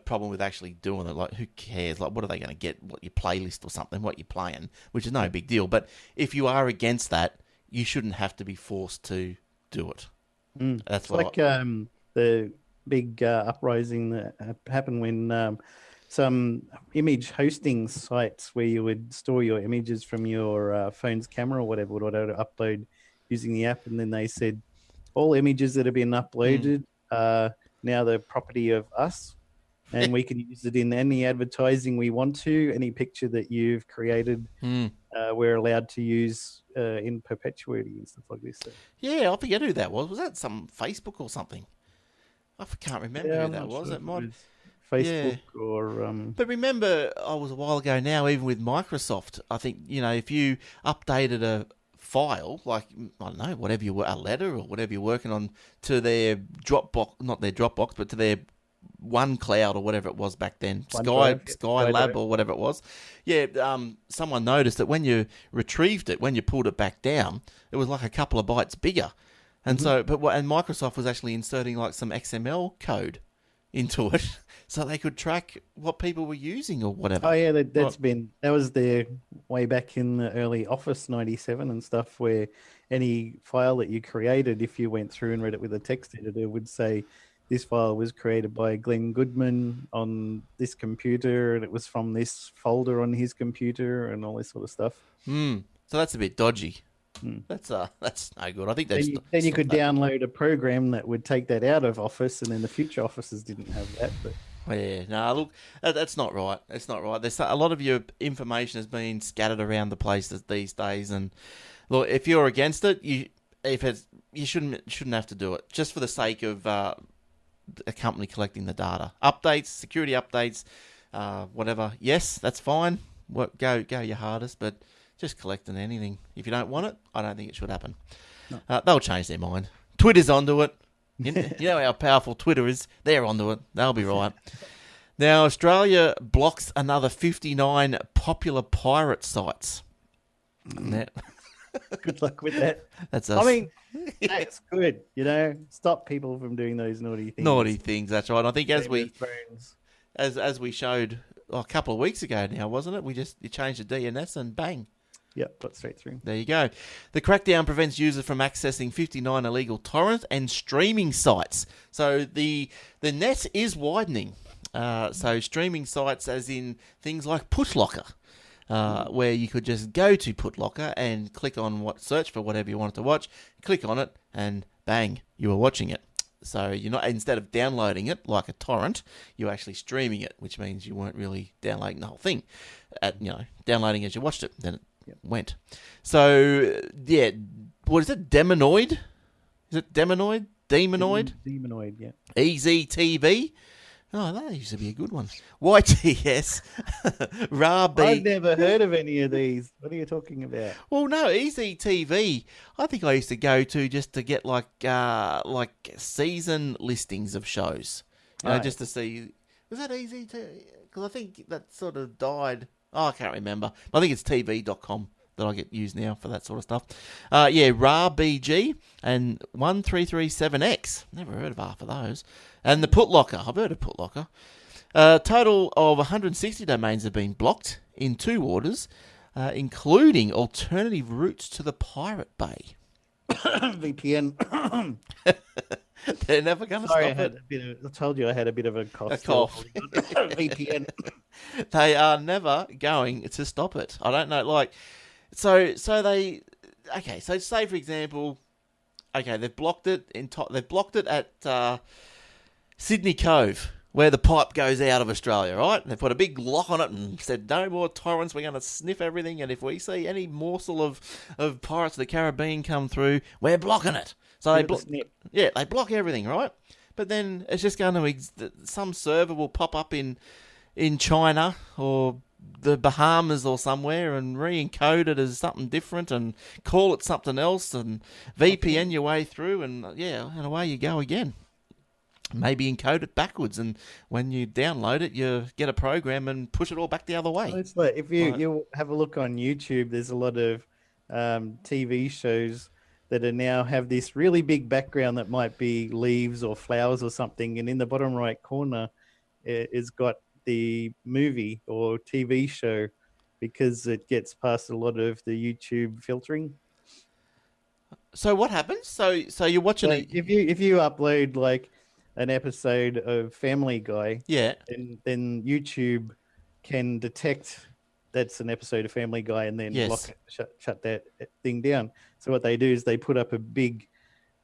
problem with actually doing it. Like, who cares? Like, what are they going to get? What, your playlist or something? What you're playing, which is no big deal. But if you are against that, you shouldn't have to be forced to do it. That's like the big uprising that happened when some image hosting sites where you would store your images from your phone's camera or whatever would auto upload using the app, and then they said all images that have been uploaded are now the property of us, and we can use it in any advertising we want to. Any picture that you've created, we're allowed to use in perpetuity and stuff like this. So. Yeah, I forget who that was. Was that some Facebook or something? I can't remember who I'm that not was. sure It might. was Facebook or. But remember, I was a while ago now, even with Microsoft, I think, if you updated a file, like, I don't know, whatever a letter or whatever you're working on, to their Dropbox, not their Dropbox, but to their OneCloud or whatever it was back then, Skylab or whatever it was. Yeah, someone noticed that when you retrieved it, when you pulled it back down, it was like a couple of bytes bigger. And and Microsoft was actually inserting like some XML code into it so they could track what people were using or whatever. Oh yeah, that was there way back in the early Office 97 and stuff, where any file that you created, if you went through and read it with a text editor, it would say this file was created by Glenn Goodman on this computer, and it was from this folder on his computer, and all this sort of stuff. So that's a bit dodgy. That's no good. I think that's then you could download a program that would take that out of Office, and then the future offices didn't have that. But look, that's not right. It's not right. There's a lot of your information has been scattered around the place these days, and look, if you're against it, you shouldn't have to do it just for the sake of a company collecting the data, updates, security updates, whatever. Yes, that's fine. Go your hardest, but just collecting anything. If you don't want it, I don't think it should happen. No. They'll change their mind. Twitter's onto it. You know how powerful Twitter is. They're onto it. They'll be right. Now, Australia blocks another 59 popular pirate sites. Good luck with that. That's us. I mean, that's good. Stop people from doing those naughty things. Naughty things. That's right. I think as we showed a couple of weeks ago now, wasn't it? You changed the DNS and bang. Yep, got straight through. There you go. The crackdown prevents users from accessing 59 illegal torrent and streaming sites. So the net is widening. So streaming sites, as in things like Putlocker, where you could just go to Putlocker and click on search for whatever you wanted to watch, click on it, and bang, you were watching it. So you're not, instead of downloading it like a torrent, you're actually streaming it, which means you weren't really downloading the whole thing. Downloading as you watched it, then it went. So what is it? Demonoid? Is it Demonoid? Demonoid? Demonoid, yeah. Easy TV. Oh, that used to be a good one. YTS. Rabi. I've never heard of any of these. What are you talking about? Well, no, Easy TV. I think I used to go to just to get like season listings of shows. Just to see. Was that Easy TV? Because I think that sort of died. Oh, I can't remember. I think it's TV.com that I get used now for that sort of stuff. RABG and 1337X. Never heard of half of those. And the Putlocker. I've heard of Putlocker. A total of 160 domains have been blocked in 2 orders, including alternative routes to the Pirate Bay. VPN. They're never going to stop it. I told you I had a bit of a cough. VPN. They are never going to stop it. I don't know. So say for example, they've blocked it they've blocked it at Sydney Cove, where the pipe goes out of Australia, right? They've put a big lock on it and said, no more torrents, we're going to sniff everything, and if we see any morsel of Pirates of the Caribbean come through, we're blocking it. So they block everything, right? But then it's just going to, some server will pop up in China or the Bahamas or somewhere and re-encode it as something different and call it something else and VPN your way through and away you go again. Maybe encode it backwards, and when you download it, you get a program and push it all back the other way. Well, it's like if you have a look on YouTube, there's a lot of TV shows that are now have this really big background that might be leaves or flowers or something, and in the bottom right corner, it's got the movie or TV show because it gets past a lot of the YouTube filtering. So what happens? So you're watching it. If you upload like an episode of Family Guy, yeah, and then YouTube can detect that's an episode of Family Guy, and then Yes. shut that thing down. So what they do is they put up a big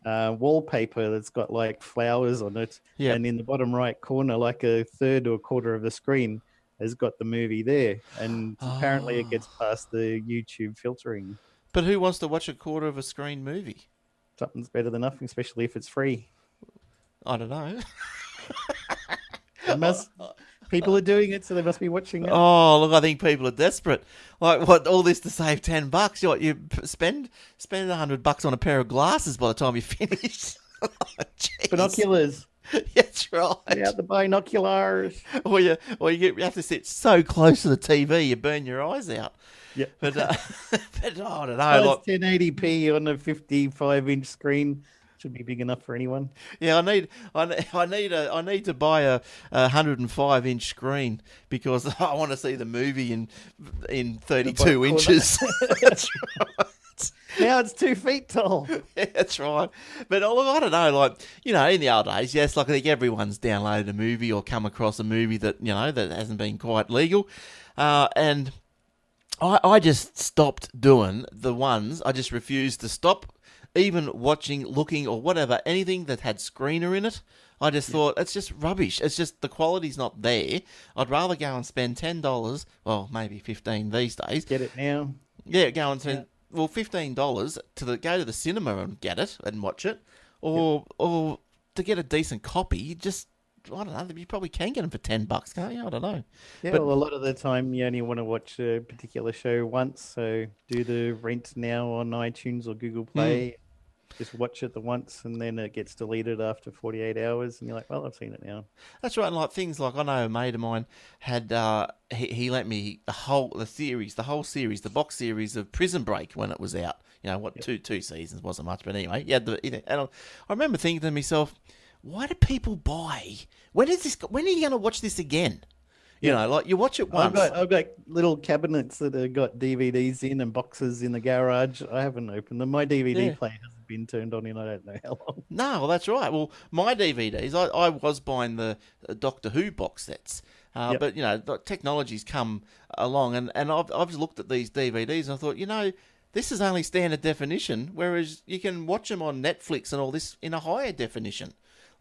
wallpaper that's got like flowers on it, Yep. and in the bottom right corner, like a third or a quarter of the screen, has got the movie there, and apparently it gets past the YouTube filtering. But who wants to watch a quarter of a screen movie? Something's better than nothing, especially if it's free. I don't know. People are doing it, so they must be watching it. Oh, look, I think people are desperate. Like, what, all this to save $10? You spend $100 on a pair of glasses by the time you finish. Oh, binoculars. That's right. Yeah, the binoculars. Or you have to sit so close to the TV you burn your eyes out. Yeah, but I don't know. Well, it's 1080p on a 55-inch screen. Should be big enough for anyone. Yeah, I need to buy a 105-inch screen because I want to see the movie in 32 inches. That's right. Now it's 2 feet tall. Yeah, that's right. But look, I don't know. Like, in the old days, yes, like I think everyone's downloaded a movie or come across a movie that that hasn't been quite legal, and I just stopped doing the ones. I just refused to stop even watching, looking, or whatever, anything that had screener in it. I just thought, it's just rubbish. It's just, the quality's not there. I'd rather go and spend $10, well, maybe $15 these days. Get it now. Yeah, go and spend, $15 go to the cinema and get it and watch it. Or to get a decent copy, just, I don't know, you probably can get them for $10, can't you? I don't know. Yeah, well, a lot of the time you only want to watch a particular show once, so do the rent now on iTunes or Google Play. Just watch it the once, and then it gets deleted after 48 hours, and you're like, well, I've seen it now. That's right, and like things like, I know a mate of mine had, he lent me the whole series, the box series of Prison Break when it was out. Two seasons, wasn't much, but anyway, and I remember thinking to myself, why do people buy? When are you going to watch this again? Like you watch it once. I've got little cabinets that have got DVDs in and boxes in the garage. I haven't opened them. My DVD player hasn't been turned on in I don't know how long. No, well, that's right. Well, my DVDs, I was buying the Doctor Who box sets. But, the technology's come along, and I've looked at these DVDs and I thought, this is only standard definition, whereas you can watch them on Netflix and all this in a higher definition.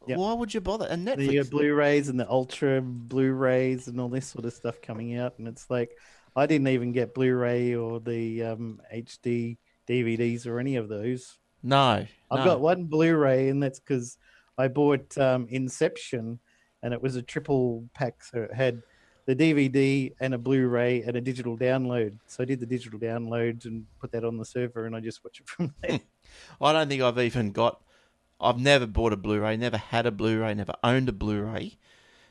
Yep. Why would you bother? And Netflix, the Blu-rays and the Ultra Blu-rays and all this sort of stuff coming out, and it's like I didn't even get Blu-ray or the HD DVDs or any of those. No, I've got one Blu-ray, and that's because I bought Inception, and it was a triple pack, so it had the DVD and a Blu-ray and a digital download. So I did the digital download and put that on the server, and I just watch it from there. I don't think I've never bought a Blu-ray, never had a Blu-ray, never owned a Blu-ray.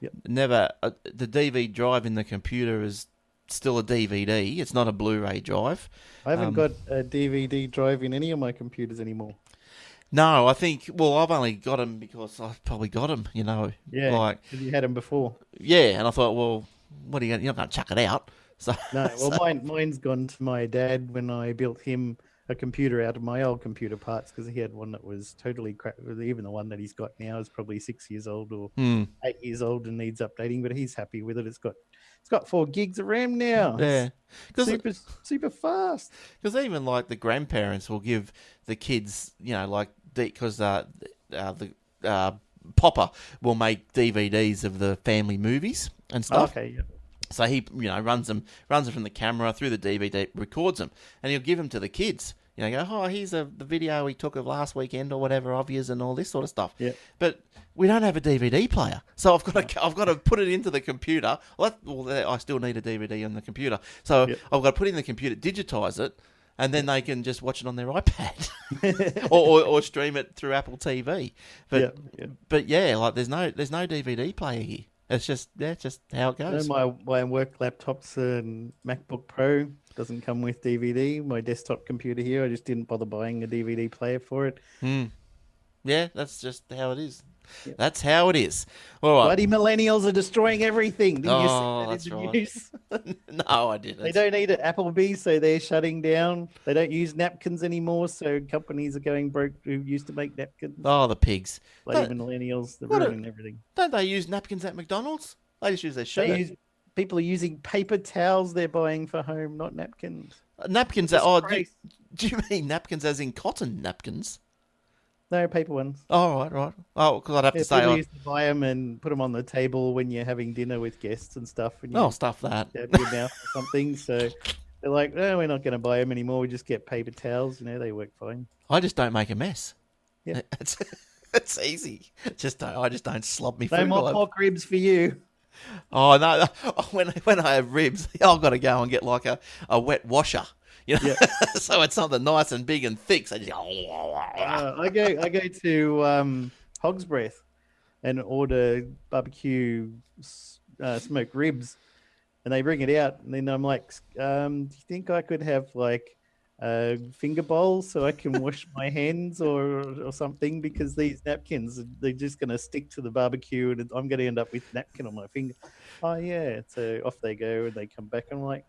Yep. Never. The DVD drive in the computer is still a DVD. It's not a Blu-ray drive. I haven't got a DVD drive in any of my computers anymore. No, I think, I've only got them because I've probably got them, Yeah, like, you had them before. Yeah, and I thought, what are you going to, you're not going to chuck it out. So, no, mine's gone to my dad when I built him a computer out of my old computer parts because he had one that was totally crap. Even the one that he's got now is probably 6 years old or 8 years old and needs updating, but he's happy with it. It's got 4 gigs of RAM now. Yeah, super fast. Because even like the grandparents will give the kids, because the Popper will make DVDs of the family movies and stuff. Okay, yeah. So he, runs them from the camera through the DVD, records them, and he'll give them to the kids. Go, here's the video we took of last weekend or whatever of yours and all this sort of stuff. Yeah. But we don't have a DVD player, so I've got to put it into the computer. I still need a DVD on the computer, so I've got to put it in the computer, digitize it, and then they can just watch it on their iPad or stream it through Apple TV. But there's no DVD player here. It's just how it goes. My work laptops and MacBook Pro doesn't come with DVD. My desktop computer here, I just didn't bother buying a DVD player for it. Yeah, that's just how it is. Yep. That's how it is. All right. Bloody millennials are destroying everything. Didn't you see that in the news? No, I didn't. They don't eat at Applebee's, so they're shutting down. They don't use napkins anymore, so companies are going broke who used to make napkins. Oh, the pigs. Bloody millennials, they're ruining everything. Don't they use napkins at McDonald's? They just use their sugar. people are using paper towels they're buying for home, not napkins. Napkins It's are... crazy. do you mean napkins as in cotton napkins? No, paper ones. Oh, right. Oh, because I'd have Yeah, to say... people used to buy them and put them on the table when you're having dinner with guests and stuff, and you stuff that. dab your mouth or something. So they're like, no, we're not going to buy them anymore. We just get paper towels. They work fine. I just don't make a mess. Yeah. It's easy. I just don't slop me No food. more pork ribs for you. Oh no! When I have ribs, I've got to go and get like a wet washer, Yeah. so it's something nice and big and thick. So just... I go to Hog's Breath and order barbecue smoked ribs, and they bring it out, and then I'm like, do you think I could have like finger bowls so I can wash my hands or something, because these napkins, they're just going to stick to the barbecue and I'm going to end up with napkin on my finger. Oh yeah. So off they go and they come back. I'm like,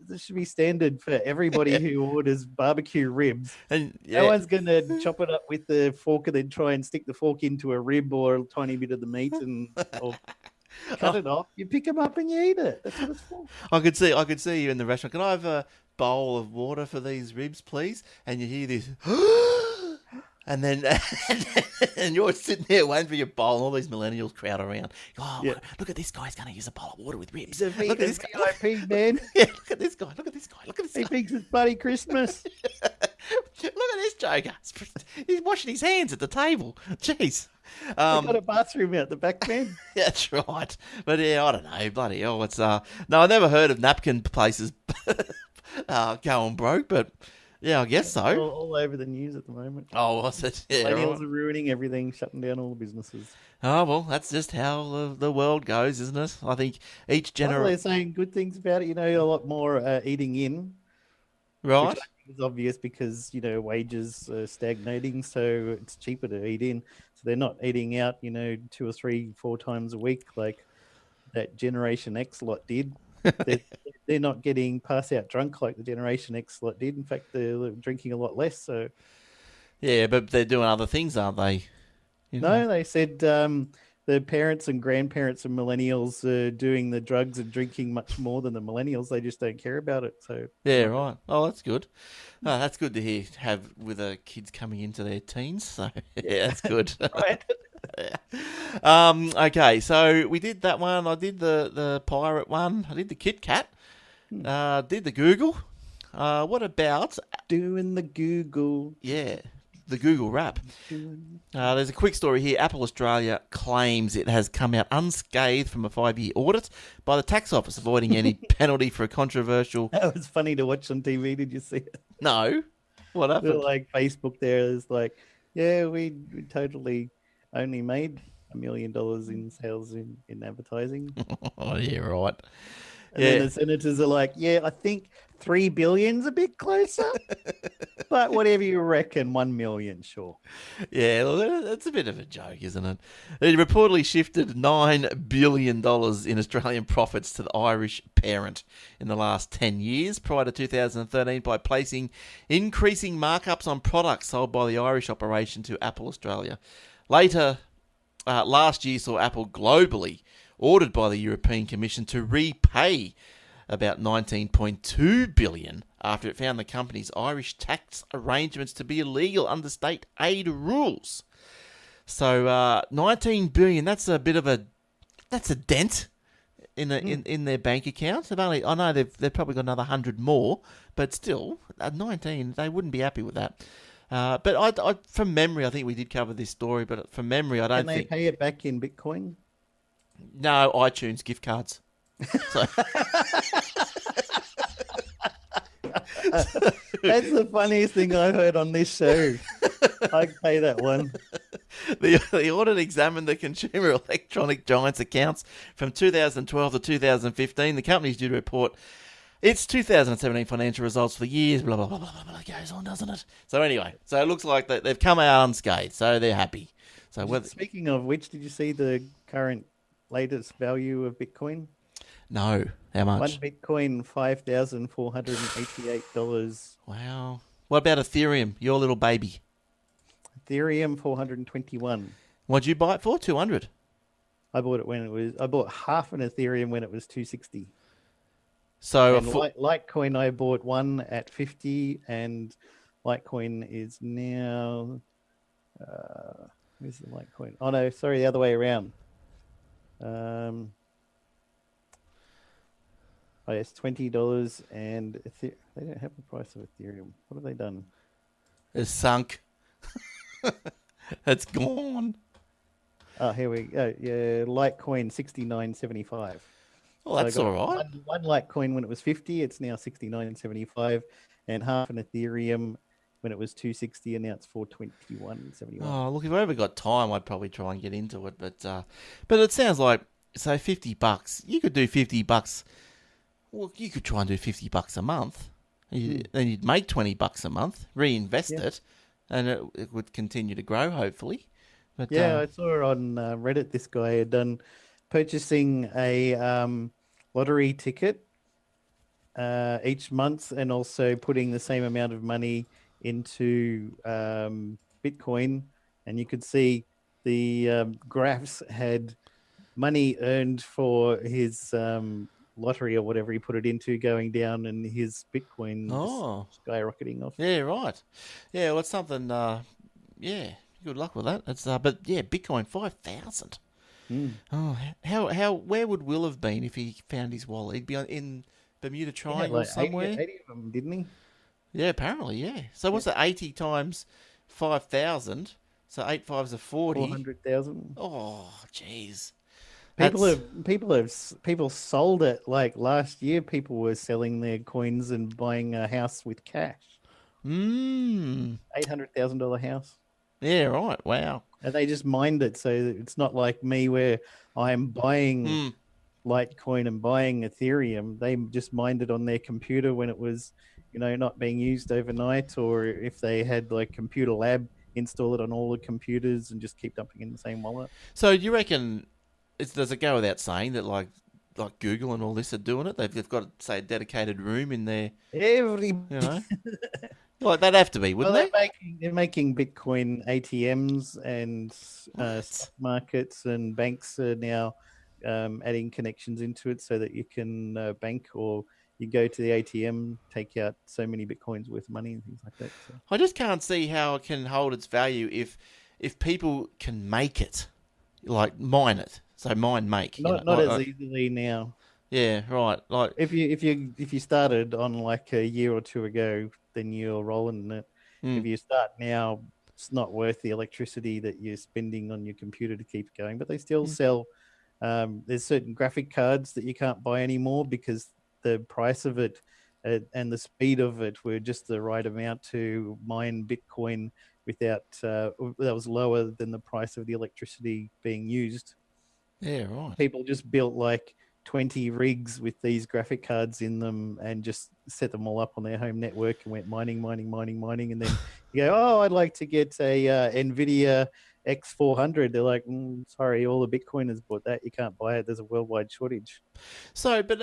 this should be standard for everybody who orders barbecue ribs. And No one's going to chop it up with the fork and then try and stick the fork into a rib or a tiny bit of the meat or cut it off. You pick them up and you eat it. That's what it's for. I could see you in the restaurant. Can I have a bowl of water for these ribs, please? And you hear this, and then and you're sitting there waiting for your bowl, and all these millennials crowd around. Oh, Yeah. look at this guy! He's going to use a bowl of water with ribs. He's a Look at this guy! VIP, man. Yeah, look at this guy! Look at this guy! Look at this He guy! thinks it's bloody Christmas. Look at this joker! He's washing his hands at the table. Jeez. I've got a bathroom out the back, man. Yeah, that's right. But yeah, I don't know. Bloody hell. It's no, I never heard of napkin places going broke, but yeah, I guess so. All over the news at the moment. Oh, was it? Yeah. Millennials Right. are ruining everything, shutting down all the businesses. Oh, well, that's just how the world goes, isn't it? I think each Well, generation... they're saying good things about it. A lot more eating in, Right? which I think is obvious because, wages are stagnating, so it's cheaper to eat in. So they're not eating out, 2 or 3, 4 times a week like that Generation X lot did. They're not getting pass out drunk like the Generation X lot did. In fact, they're drinking a lot less. So Yeah, but they're doing other things, aren't they? no, they said the parents and grandparents of millennials are doing the drugs and drinking much more than the millennials. They just don't care about it. So Yeah, right. Oh, that's good. Oh, that's good to hear. Have with the kids coming into their teens. So yeah, that's good. right. Okay, so we did that one. I did the pirate one. I did the Kit Kat. Did the Google. What about Doing the Google. the Google Wrap? There's a quick story here. Apple Australia claims it has come out unscathed from a 5-year audit by the tax office, avoiding any penalty for a controversial... That was funny to watch on TV. Did you see it? No. What happened? Like Facebook there is like, yeah, we totally only made $1 million in sales in advertising. Oh, yeah, right. And then the senators are like, yeah, I think 3 billion's a bit closer. But whatever you reckon, 1 million, sure. Yeah, well, that's a bit of a joke, isn't it? It reportedly shifted $9 billion in Australian profits to the Irish parent in the last 10 years, prior to 2013, by placing increasing markups on products sold by the Irish operation to Apple Australia. Later, last year saw Apple globally ordered by the European Commission to repay about $19.2 billion after it found the company's Irish tax arrangements to be illegal under state aid rules. So $19 billion, that's a dent in their bank account. I know they've probably got another 100 more, but still, 19, they wouldn't be happy with that. But I from memory, I think we did cover this story, but from memory, I don't think... Can they pay it back in Bitcoin? No, iTunes gift cards. So... That's the funniest thing I heard on this show. I'd pay that one. The audit examined the consumer electronic giant's accounts from 2012 to 2015. The company's due to report its 2017 financial results for the years. Blah, blah, blah, blah, blah. It goes on, doesn't it? So anyway, so it looks like they've come out unscathed, so they're happy. So Speaking of which, did you see the current latest value of Bitcoin? No. How much? One Bitcoin, $5,488. Wow. What about Ethereum, your little baby? Ethereum, 421. What'd you buy it for? 200. I bought it when it was. I bought half an Ethereum when it was 260. So And Litecoin, I bought one at 50, and Litecoin is now. Where's the Litecoin? Oh no, sorry, the other way around. Oh yes, $20, and they don't have the price of Ethereum. What have they done? it's sunk. It's gone. Oh, here we go. Yeah, Litecoin 69.75. Well, that's So I all got right. one Litecoin when it was 50. It's now 69.75, and half an Ethereum when it was 260, and now it's 421.71. Oh, look, if I ever got time, I'd probably try and get into it. But it sounds like, so $50. You could do $50. Well, you could try and do $50 a month. Then you'd make $20 a month, reinvest it, and it would continue to grow, hopefully. But Yeah, I saw on Reddit this guy had done purchasing a lottery ticket each month, and also putting the same amount of money into Bitcoin, and you could see the graphs had money earned for his lottery or whatever he put it into going down, and his Bitcoin just skyrocketing off. Yeah, right. Yeah, well, it's something. Yeah, good luck with that. It's but yeah, Bitcoin 5,000. Oh, where would Will have been if he found his wallet? He'd be in Bermuda Triangle somewhere. 80 of them, didn't he? Yeah, apparently, yeah. So what's that? 80 times 5,000. So 8 fives are 40. 400,000. Oh, jeez. People sold it like last year. People were selling their coins and buying a house with cash. $800,000 house. Yeah, right. Wow. And they just mined it, so it's not like me where I'm buying Litecoin and buying Ethereum. They just mined it on their computer when it was, not being used overnight, or if they had like Computer Lab install it on all the computers and just keep dumping in the same wallet. So do you reckon? Does it go without saying that like Google and all this are doing it? They've got, say, a dedicated room in there. Like they'd have to be, wouldn't they? They're making Bitcoin ATMs, and stock markets and banks are now adding connections into it so that you can bank, or you go to the ATM, take out so many Bitcoins worth of money and things like that. So. I just can't see how it can hold its value if people can make it, like mine it. So make. Not as easily now. Yeah, right. Like if you started on like a year or two ago, then you're rolling in it. If you start now, it's not worth the electricity that you're spending on your computer to keep going. But they still sell. There's certain graphic cards that you can't buy anymore because the price of it and the speed of it were just the right amount to mine Bitcoin without that was lower than the price of the electricity being used. Yeah, right. People just built like 20 rigs with these graphic cards in them and just set them all up on their home network and went mining. And then you go, oh, I'd like to get a NVIDIA X400. They're like, sorry, all the Bitcoiners bought that. You can't buy it. There's a worldwide shortage. So, but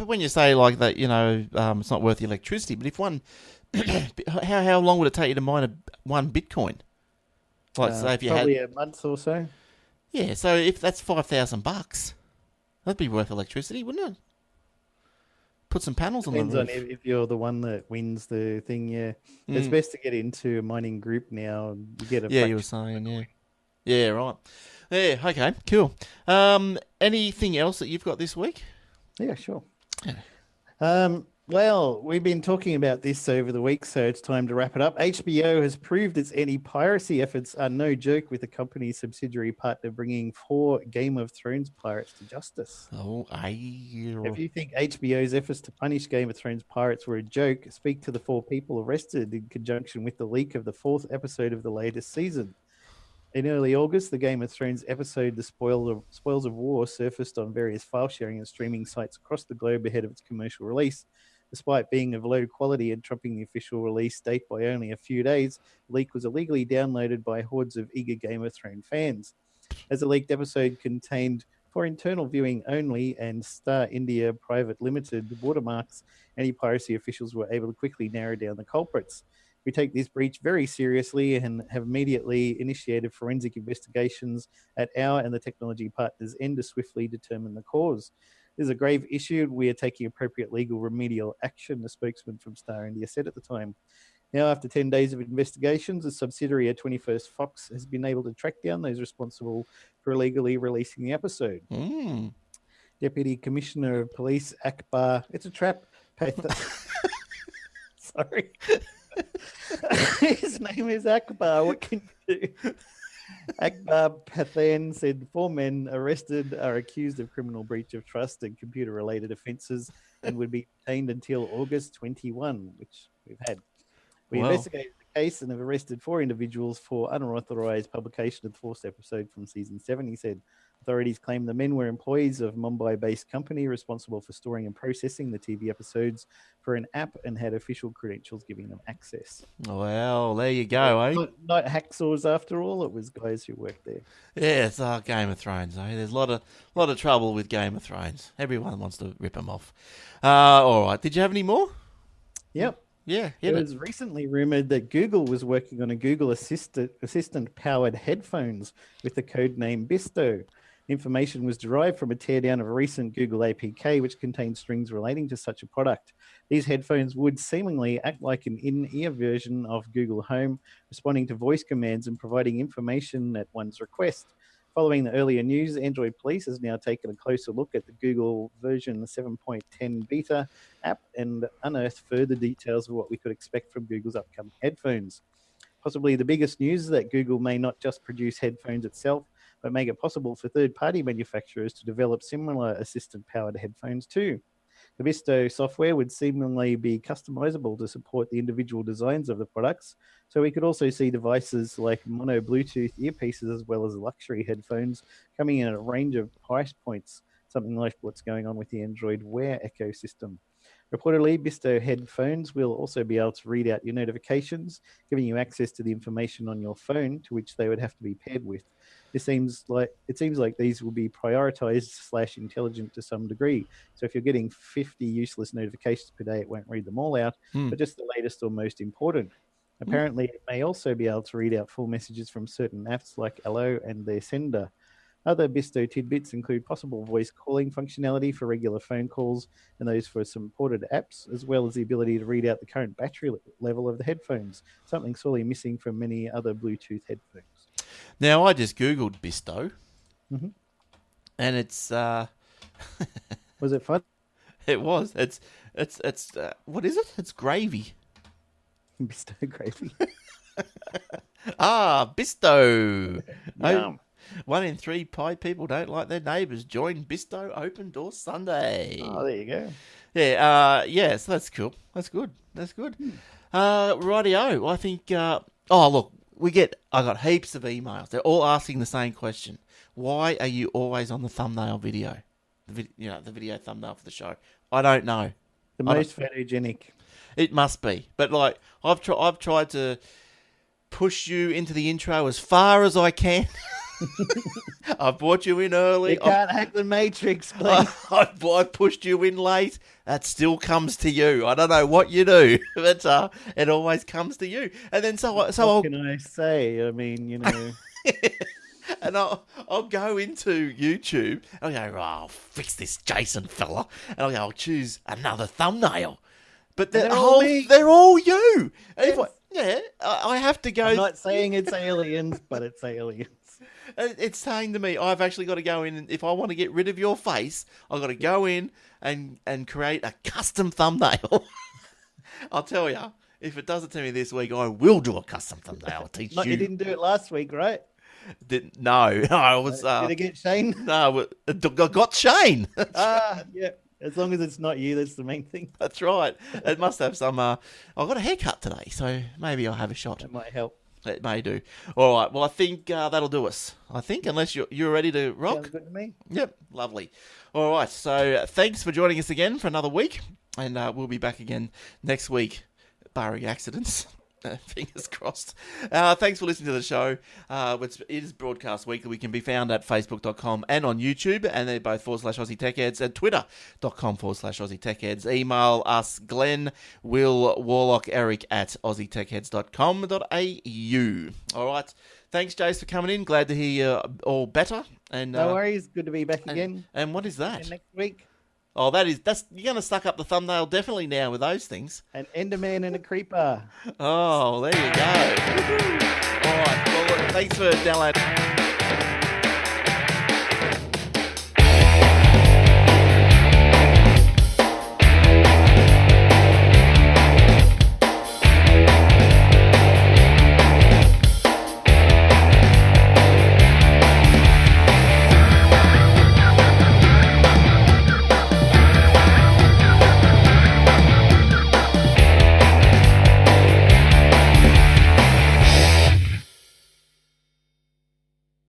when you say like that, it's not worth the electricity. But if one, how long would it take you to mine one Bitcoin? Like, say if you probably a month or so. Yeah, so if that's $5,000, that'd be worth electricity, wouldn't it? Put some panels on the roof. Depends on if you're the one that wins the thing. Yeah, it's best to get into a mining group now. You get a you were saying, yeah, right. Yeah, okay, cool. Anything else that you've got this week? Yeah, sure. Yeah. Well, we've been talking about this over the week, so it's time to wrap it up. HBO has proved its anti-piracy efforts are no joke, with the company's subsidiary partner bringing 4 Game of Thrones pirates to justice. If you think HBO's efforts to punish Game of Thrones pirates were a joke, speak to the 4 people arrested in conjunction with the leak of the 4th episode of the latest season. In early August, the Game of Thrones episode The Spoils of War surfaced on various file sharing and streaming sites across the globe ahead of its commercial release. Despite being of low quality and trumping the official release date by only a few days, the leak was illegally downloaded by hordes of eager Game of Thrones fans. As the leaked episode contained, for internal viewing only, and Star India Private Limited watermarks, anti-piracy officials were able to quickly narrow down the culprits. We take this breach very seriously and have immediately initiated forensic investigations at our and the technology partners' end to swiftly determine the cause. This is a grave issue. We are taking appropriate legal remedial action, the spokesman from Star India said at the time. Now, after 10 days of investigations, a subsidiary at 21st Fox has been able to track down those responsible for illegally releasing the episode. Deputy Commissioner of Police Akbar, it's a trap. Sorry. His name is Akbar. What can you do? Akbar Pathan said 4 men arrested are accused of criminal breach of trust and computer-related offences and would be detained until August 21, which we've had. We investigated the case and have arrested 4 individuals for unauthorised publication of the 4th episode from season 7, he said. Authorities claim the men were employees of a Mumbai-based company responsible for storing and processing the TV episodes for an app and had official credentials giving them access. Well, there you go, eh? Not hacksaws after all. It was guys who worked there. Yeah, it's Game of Thrones, eh? There's a lot of trouble with Game of Thrones. Everyone wants to rip them off. All right. Did you have any more? Yep. Yeah. It was recently rumoured that Google was working on a Google Assistant-powered headphones with the codename Bisto. Information was derived from a teardown of a recent Google APK, which contained strings relating to such a product. These headphones would seemingly act like an in-ear version of Google Home, responding to voice commands and providing information at one's request. Following the earlier news, Android Police has now taken a closer look at the Google version 7.10 beta app and unearthed further details of what we could expect from Google's upcoming headphones. Possibly the biggest news is that Google may not just produce headphones itself, but make it possible for third-party manufacturers to develop similar assistant-powered headphones too. The Bisto software would seemingly be customizable to support the individual designs of the products, so we could also see devices like mono Bluetooth earpieces as well as luxury headphones coming in at a range of price points, something like what's going on with the Android Wear ecosystem. Reportedly, Bisto headphones will also be able to read out your notifications, giving you access to the information on your phone to which they would have to be paired with. It seems like these will be prioritized / intelligent to some degree. So if you're getting 50 useless notifications per day, it won't read them all out, but just the latest or most important. Apparently, it may also be able to read out full messages from certain apps like Allo and their sender. Other Bisto tidbits include possible voice calling functionality for regular phone calls and those for some ported apps, as well as the ability to read out the current battery level of the headphones, something sorely missing from many other Bluetooth headphones. Now, I just Googled Bisto, and it's... Was it fun? It was. It's what is it? It's gravy. Bisto gravy. Bisto. Yum. 1 in 3 pie people don't like their neighbours. Join Bisto Open Door Sunday. Oh, there you go. Yeah, so that's cool. That's good. Rightio. I think... look, I got heaps of emails. They're all asking the same question. Why are you always on the thumbnail video? The video thumbnail for the show. I don't know. The most photogenic. It must be. But, like, I've tried to push you into the intro as far as I can. I've brought you in early. You can't hack the Matrix, please. I pushed you in late. That still comes to you. I don't know what you do, but it always comes to you. And then what can I say? I mean, And I'll go into YouTube and I'll go, I'll fix this Jason fella. And I'll choose another thumbnail. But they're all you. Yes. I have to go. I'm not saying it's aliens, but it's aliens. It's saying to me, I've actually got to go in, and if I want to get rid of your face, I've got to go in and create a custom thumbnail. I'll tell you, if it does it to me this week, I will do a custom thumbnail. I'll teach you. You didn't do it last week, right? No, I was... Did it get Shane? No, I got Shane. Yeah. As long as it's not you, that's the main thing. That's right. It must have some... I got a haircut today, so maybe I'll have a shot. It might help. It may do. All right. Well, I think that'll do us. I think, unless you're ready to rock. Sounds good to me. Yep. Lovely. All right. So thanks for joining us again for another week. And we'll be back again next week, barring accidents. Fingers crossed. Thanks for listening to the show. It is broadcast weekly. We can be found at facebook.com and on YouTube, and they're both /Aussie Tech Heads, and twitter.com/Aussie Tech Heads. Email us, Glenn, Will, Warlock, Eric at aussietechheads.com.au. All right. Thanks, Jace, for coming in. Glad to hear you all better. And no worries. Good to be back again. And what is that? And next week. Oh, that's you're going to suck up the thumbnail definitely now with those things. An Enderman and a Creeper. Oh, there you go. All right. Well, thanks for downloading.